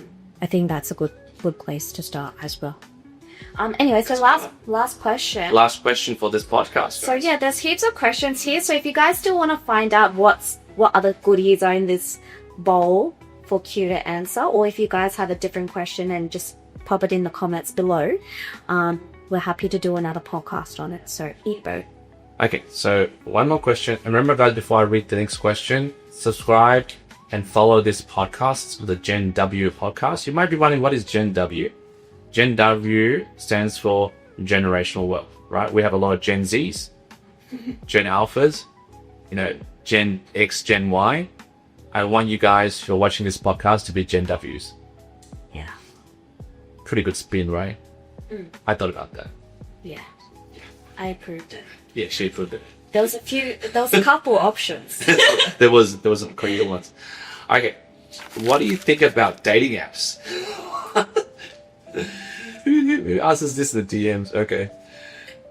[SPEAKER 3] think that's a good place to start as well. Anyway, so last question.
[SPEAKER 1] Last question for this podcast.
[SPEAKER 3] So yeah, there's heaps of questions here. So if you guys still want to find out what other goodies are in this bowl for Q to answer, or if you guys have a different question and just pop it in the comments below, we're happy to do another podcast on it. So eat both.
[SPEAKER 1] Okay, so one more question. And remember guys, before I read the next question, subscribe and follow this podcast, the Gen W podcast. You might be wondering, what is Gen W? Gen W stands for generational wealth, right? We have a lot of Gen Zs, Gen Alphas, you know, Gen X, Gen Y. I want you guys who are watching this podcast to be Gen Ws.
[SPEAKER 3] Yeah.
[SPEAKER 1] Pretty good spin, right? I thought about that.
[SPEAKER 3] Yeah. I approved it.
[SPEAKER 1] Yeah, she approved it.
[SPEAKER 3] There was a couple options.
[SPEAKER 1] there was some clear ones. Okay, what do you think about dating apps? Who asked us this in the DMs? Okay.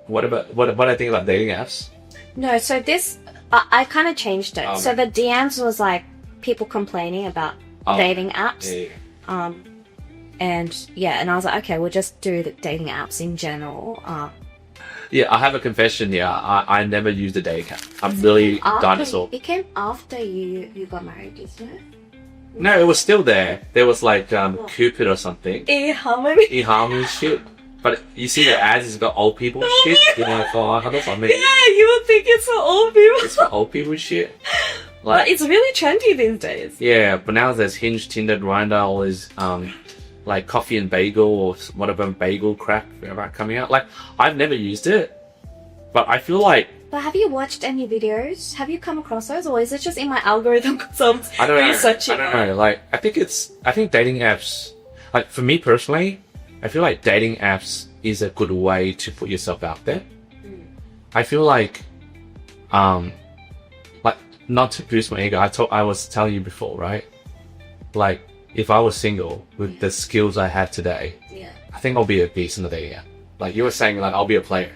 [SPEAKER 1] What I think about dating apps?
[SPEAKER 3] No, so this I kind of changed it.
[SPEAKER 1] Okay.
[SPEAKER 3] So the DMs was like people complaining about dating apps.
[SPEAKER 1] Yeah.
[SPEAKER 3] And I was like, okay, we'll just do the dating apps in general.
[SPEAKER 1] Yeah, I have a confession here. I never used a dating app. I'm really dinosaur.
[SPEAKER 3] It came after you got married, isn't it?
[SPEAKER 1] No, it was still there. There was like Cupid or something.
[SPEAKER 3] eHarmony.
[SPEAKER 1] eHarmony shit. But you see the ads, it's got old people shit. You know,
[SPEAKER 3] Yeah, you would think it's for old people.
[SPEAKER 1] It's for old people shit. Like,
[SPEAKER 3] But it's really trendy these days.
[SPEAKER 1] yeah, but now there's Hinge, Tinder, Grindr, all these like coffee and bagel or whatever bagel crap coming out. Like, I've never used it, but I feel like
[SPEAKER 3] But have you watched any videos? Have you come across those, or is it just in my algorithm? Because
[SPEAKER 1] I don't know.
[SPEAKER 3] researching.
[SPEAKER 1] I don't know. Like, I think dating apps, like for me personally, I feel like dating apps is a good way to put yourself out there. I feel like not to boost my ego. I was telling you before, right? Like, if I was single with the skills I have today,
[SPEAKER 3] Yeah.
[SPEAKER 1] I think I'll be a beast in the dating app. Like you were saying, like I'll be a player.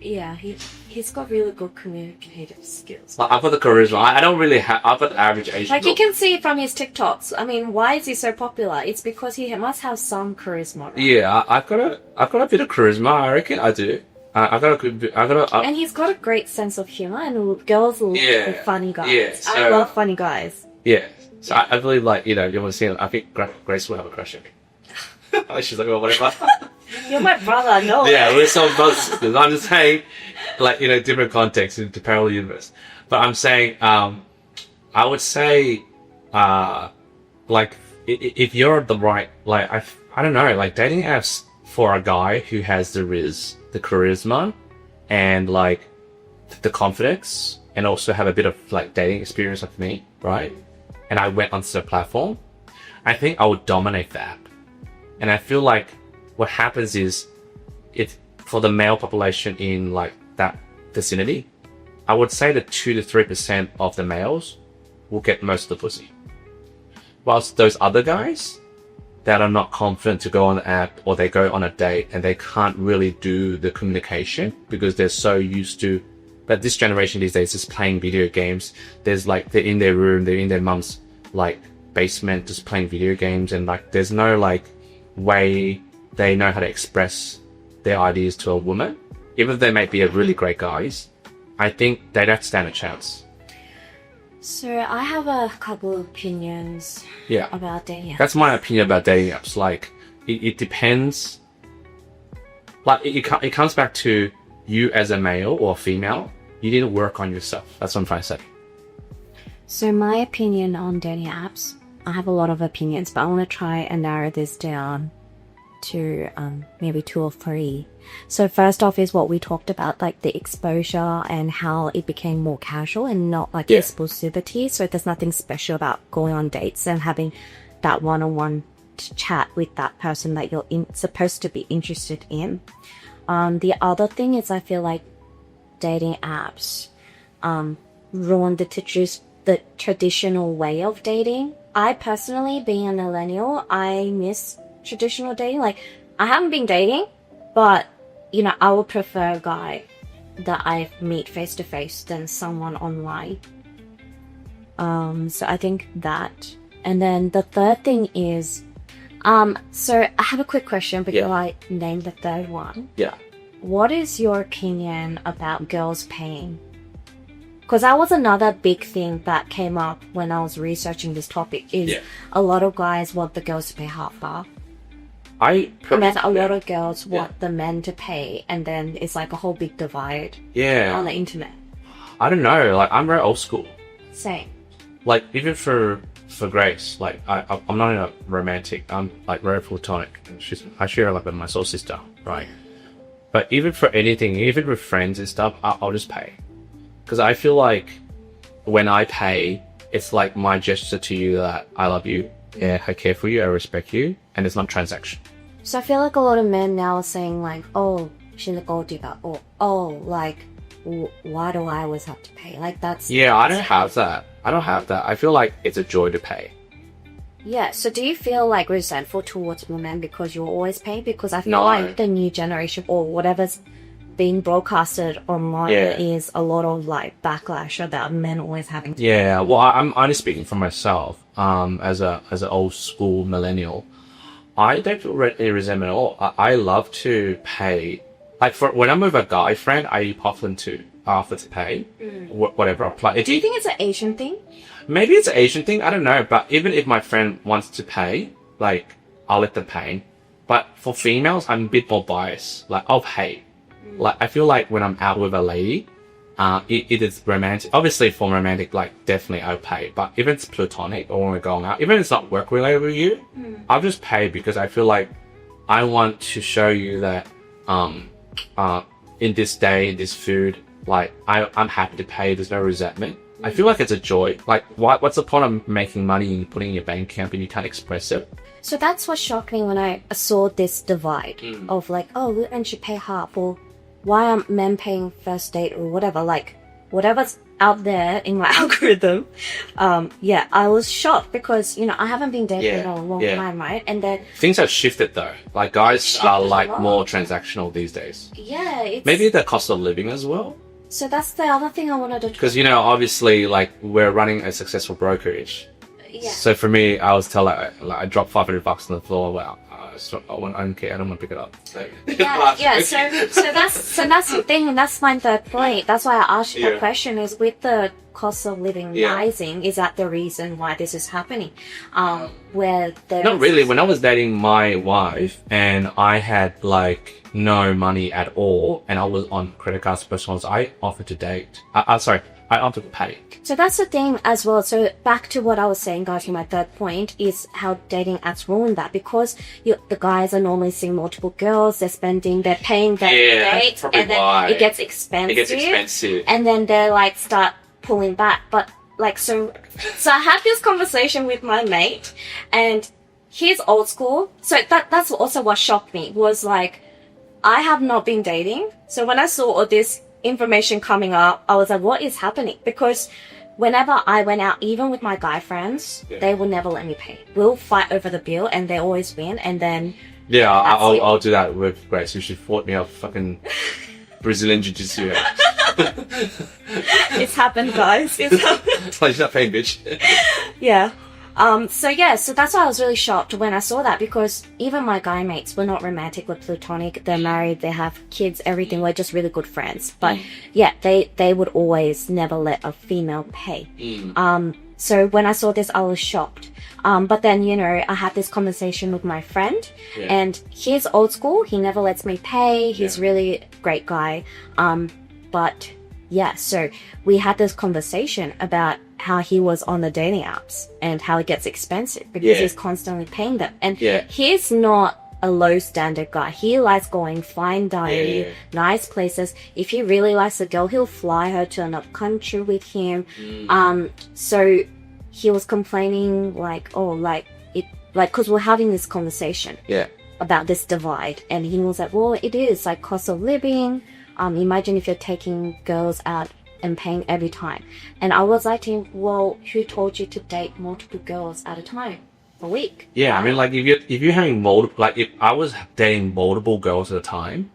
[SPEAKER 3] Yeah, he's got really good communicative skills.
[SPEAKER 1] Like I've got the charisma. I don't really have. I've got the average age.
[SPEAKER 3] Like you can see from his TikToks. I mean, why is he so popular? It's because he must have some charisma. Right?
[SPEAKER 1] Yeah, I've got a bit of charisma. I reckon I do. I got a.
[SPEAKER 3] And he's got a great sense of humor, and girls love funny guys.
[SPEAKER 1] Yeah,
[SPEAKER 3] I
[SPEAKER 1] so-
[SPEAKER 3] love funny guys.
[SPEAKER 1] Yeah. So I believe, like, you know, you want to see it. I think Grace will have a crush on me. She's like, well, whatever.
[SPEAKER 3] You're my brother, no.
[SPEAKER 1] Yeah, we're so close. I'm just saying, like, you know, different contexts into parallel universe. But I'm saying, I would say, like if you're the right, like, I don't know, like dating apps for a guy who has the charisma and like the confidence and also have a bit of like dating experience like me, right? And I went onto the platform, I think I would dominate the app. And I feel like what happens is, if for the male population in like that vicinity, I would say that 2 to 3% of the males will get most of the pussy. Whilst those other guys that are not confident to go on the app, or they go on a date and they can't really do the communication because they're so used to, but this generation these days is playing video games. There's like, they're in their room, they're in their mum's like basement just playing video games, and like there's no like way they know how to express their ideas to a woman. Even if they may be a really great guys, I think they don't stand a chance.
[SPEAKER 3] So I have a couple of opinions about dating apps.
[SPEAKER 1] That's my opinion about dating apps. Like, it depends. Like, it comes back to you as a male or female. You need to work on yourself. That's what I'm trying to say.
[SPEAKER 3] So my opinion on dating apps, I have a lot of opinions, but I want to try and narrow this down to maybe 2 or 3. So first off is what we talked about, like the exposure and how it became more casual and not like exclusivity. So there's nothing special about going on dates and having that one-on-one chat with that person that you're supposed to be interested in. The other thing is, I feel like dating apps ruined the traditional way of dating. I personally, being a millennial, I miss traditional dating. Like, I haven't been dating, but you know, I would prefer a guy that I meet face to face than someone online. So I think that. And then the third thing is, so I have a quick question before I name the third one.
[SPEAKER 1] Yeah.
[SPEAKER 3] What is your opinion about girls paying? Because that was another big thing that came up when I was researching this topic, is a lot of guys want the girls to pay half. And then a lot of girls want the men to pay, and then it's like a whole big divide on the internet.
[SPEAKER 1] I don't know, like, I'm very old school.
[SPEAKER 3] Same.
[SPEAKER 1] Like, even for Grace, like, I'm not in a romantic, I'm like very platonic. I share like with my soul sister, right? But even for anything, even with friends and stuff, I'll just pay. Because I feel like when I pay, it's like my gesture to you that I love you, I care for you, I respect you, and it's not transaction.
[SPEAKER 3] So I feel like a lot of men now are saying like, oh, she's a gold digger, or oh, like, why do I always have to pay? Like, that's...
[SPEAKER 1] Yeah, I don't have that. I feel like it's a joy to pay.
[SPEAKER 3] Yeah, so do you feel like resentful towards women because you're always paying? Because I feel like the new generation, or whatever's being broadcasted online, is a lot of like backlash about men always having to pay.
[SPEAKER 1] Yeah, well, I'm only speaking for myself. As an old school millennial, I don't feel any resentment at all. I love to pay. Like, for when I'm with a guy friend, I often to offer to pay whatever I play.
[SPEAKER 3] Do you think it's an Asian thing?
[SPEAKER 1] Maybe it's an Asian thing. I don't know. But even if my friend wants to pay, like, I'll let them pay. But for females, I'm a bit more biased. Like, I'll pay. Like, I feel like when I'm out with a lady, it is romantic. Obviously, for romantic, like, definitely I'll pay. But if it's platonic or when we're going out, even if it's not work related with you, I'll just pay because I feel like I want to show you that, in this day, in this food, like, I'm happy to pay. There's no resentment. I feel like it's a joy. Like, what's the point of making money and putting in your bank account and you can't express it?
[SPEAKER 3] So that's what shocked me when I saw this divide of like, oh, women should pay half, or why are men paying first date, or whatever, like whatever's out there in my algorithm. I was shocked because, you know, I haven't been dating in a long time, right? And then
[SPEAKER 1] things have shifted though. Like, guys are like more transactional these days.
[SPEAKER 3] Yeah, it's...
[SPEAKER 1] Maybe the cost of living as well.
[SPEAKER 3] So that's the other thing I wanted to...
[SPEAKER 1] Because, you know, obviously, like, we're running a successful brokerage.
[SPEAKER 3] Yeah.
[SPEAKER 1] So for me, I was telling, like, I dropped $500 on the floor. Wow, I don't care. I don't want to pick it up. So,
[SPEAKER 3] So that's the thing, and that's my third point. That's why I asked you the question: is with the cost of living rising, is that the reason why this is happening? Where there's...
[SPEAKER 1] Not really. When I was dating my wife and I had no money at all, and I was on credit cards, personal loans, I offered to date. I want to pay.
[SPEAKER 3] So that's the thing as well. So back to what I was saying, guys, my third point is how dating apps ruin that, because the guys are normally seeing multiple girls, they're paying their dates,
[SPEAKER 1] probably
[SPEAKER 3] and then
[SPEAKER 1] why.
[SPEAKER 3] it gets expensive.
[SPEAKER 1] It gets expensive.
[SPEAKER 3] And then they like start pulling back. But like, so I had this conversation with my mate, and he's old school. So that's also what shocked me, was like, I have not been dating. So when I saw all this information coming up, I was like, what is happening? Because whenever I went out, even with my guy friends, they will never let me pay. We'll fight over the bill and they always win, and then
[SPEAKER 1] Yeah, I'll do that with Grace. You should fought me up fucking Brazilian Jiu-Jitsu.
[SPEAKER 3] it's happened, guys. It's happened.
[SPEAKER 1] It's like, you're not paying, bitch.
[SPEAKER 3] Yeah. So that's why I was really shocked when I saw that, because even my guy mates were not romantic, we're platonic, they're married, they have kids, everything, we're just really good friends. But yeah, they would always never let a female pay. So when I saw this, I was shocked. But then, you know, I had this conversation with my friend, and he's old school, he never lets me pay, he's really a great guy. But yeah, so we had this conversation about how he was on the dating apps and how it gets expensive because he's constantly paying them. And he's not a low standard guy. He likes going fine dining, nice places. If he really likes a girl, he'll fly her to another country with him. So he was complaining like, because we're having this conversation about this divide, and he was like, well, it is like cost of living. Imagine if you're taking girls out and paying every time. And I was like to him, well, who told you to date multiple girls at a time a week?
[SPEAKER 1] Yeah,
[SPEAKER 3] right?
[SPEAKER 1] I mean, like, if you're having multiple, like, if I was dating multiple girls at a time,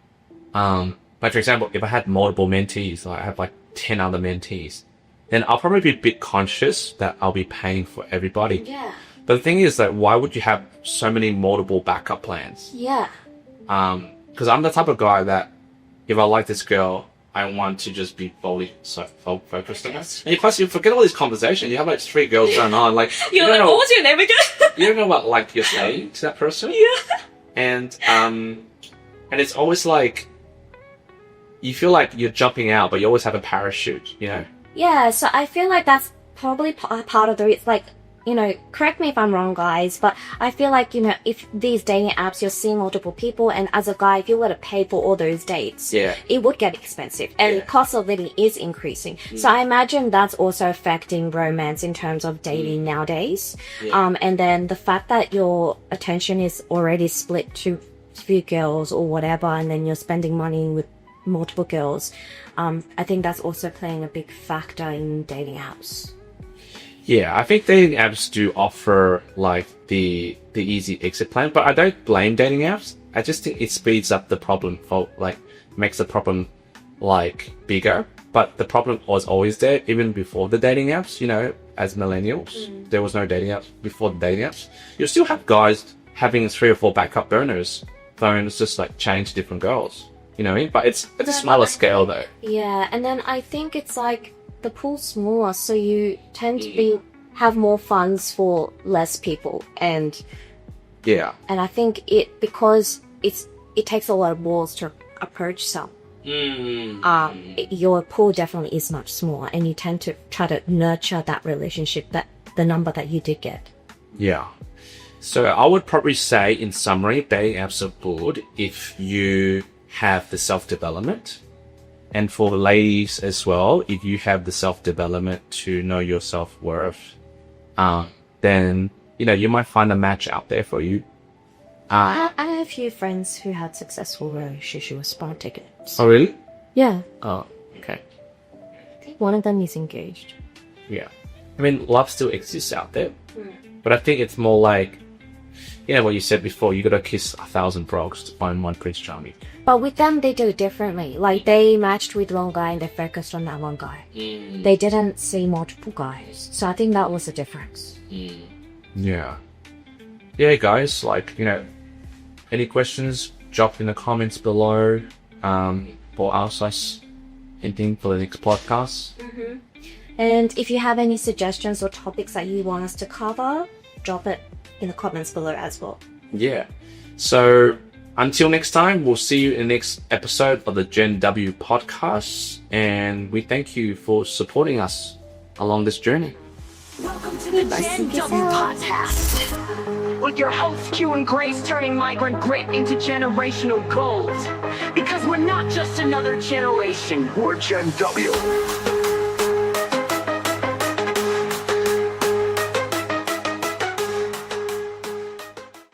[SPEAKER 1] like, for example, if I had multiple mentees, like I have like 10 other mentees, then I'll probably be a bit conscious that I'll be paying for everybody.
[SPEAKER 3] Yeah.
[SPEAKER 1] But the thing is that why would you have so many multiple backup plans?
[SPEAKER 3] Yeah.
[SPEAKER 1] Because I'm the type of guy that if I like this girl, I want to just be fully focused on her. And plus, you forget all this conversation. You have like 3 girls going on. Like,
[SPEAKER 3] You're like, what was your name again?
[SPEAKER 1] you don't know what like you're saying to that person.
[SPEAKER 3] Yeah.
[SPEAKER 1] And it's always like you feel like you're jumping out, but you always have a parachute. You know.
[SPEAKER 3] Yeah. So I feel like that's probably part of the reason. Like, you know, correct me if I'm wrong, guys, but I feel like, you know, if these dating apps, you're seeing multiple people, and as a guy, if you were to pay for all those dates, it would get expensive, and the cost of living is increasing. So I imagine that's also affecting romance in terms of dating nowadays. And then the fact that your attention is already split to few girls or whatever, and then you're spending money with multiple girls, I think that's also playing a big factor in dating apps.
[SPEAKER 1] Yeah, I think dating apps do offer like the easy exit plan, but I don't blame dating apps. I just think it speeds up the problem for like makes the problem like bigger. But the problem was always there even before the dating apps. You know, as millennials, there was no dating apps before the dating apps. You still have guys having 3 or 4 backup burners, phones, just like change different girls. You know what I mean? But it's a smaller scale though.
[SPEAKER 3] Yeah, and then I think it's like the pool's smaller, so you tend to have more funds for less people, and I think because it takes a lot of balls to approach some. Your pool definitely is much smaller, and you tend to try to nurture that relationship, that the number that you did get.
[SPEAKER 1] Yeah. So I would probably say, in summary, dating apps are good if you have the self-development. And for the ladies as well, if you have the self-development to know your self-worth, then, you know, you might find a match out there for you.
[SPEAKER 3] I have a few friends who had successful relationships with Spa tickets.
[SPEAKER 1] Oh, really?
[SPEAKER 3] Yeah.
[SPEAKER 1] Oh, okay.
[SPEAKER 3] I think one of them is engaged.
[SPEAKER 1] Yeah. I mean, love still exists out there. But I think it's more like, you know what you said before, you gotta kiss 1,000 frogs to find one Prince Charming.
[SPEAKER 3] But with them, they do it differently. Like, they matched with one guy and they focused on that one guy. They didn't see multiple guys. So I think that was the difference.
[SPEAKER 1] Yeah. Yeah, guys, like, you know, any questions, drop in the comments below for us, anything for the next podcast.
[SPEAKER 3] And if you have any suggestions or topics that you want us to cover, drop it in the comments below as well.
[SPEAKER 1] Yeah. So Until next time, we'll see you in the next episode of the Gen W podcast, and we thank you for supporting us along this journey.
[SPEAKER 2] Welcome to the Gen W podcast. With your hosts Q and Grace turning migrant grit into generational gold. Because we're not just another generation, we're Gen W.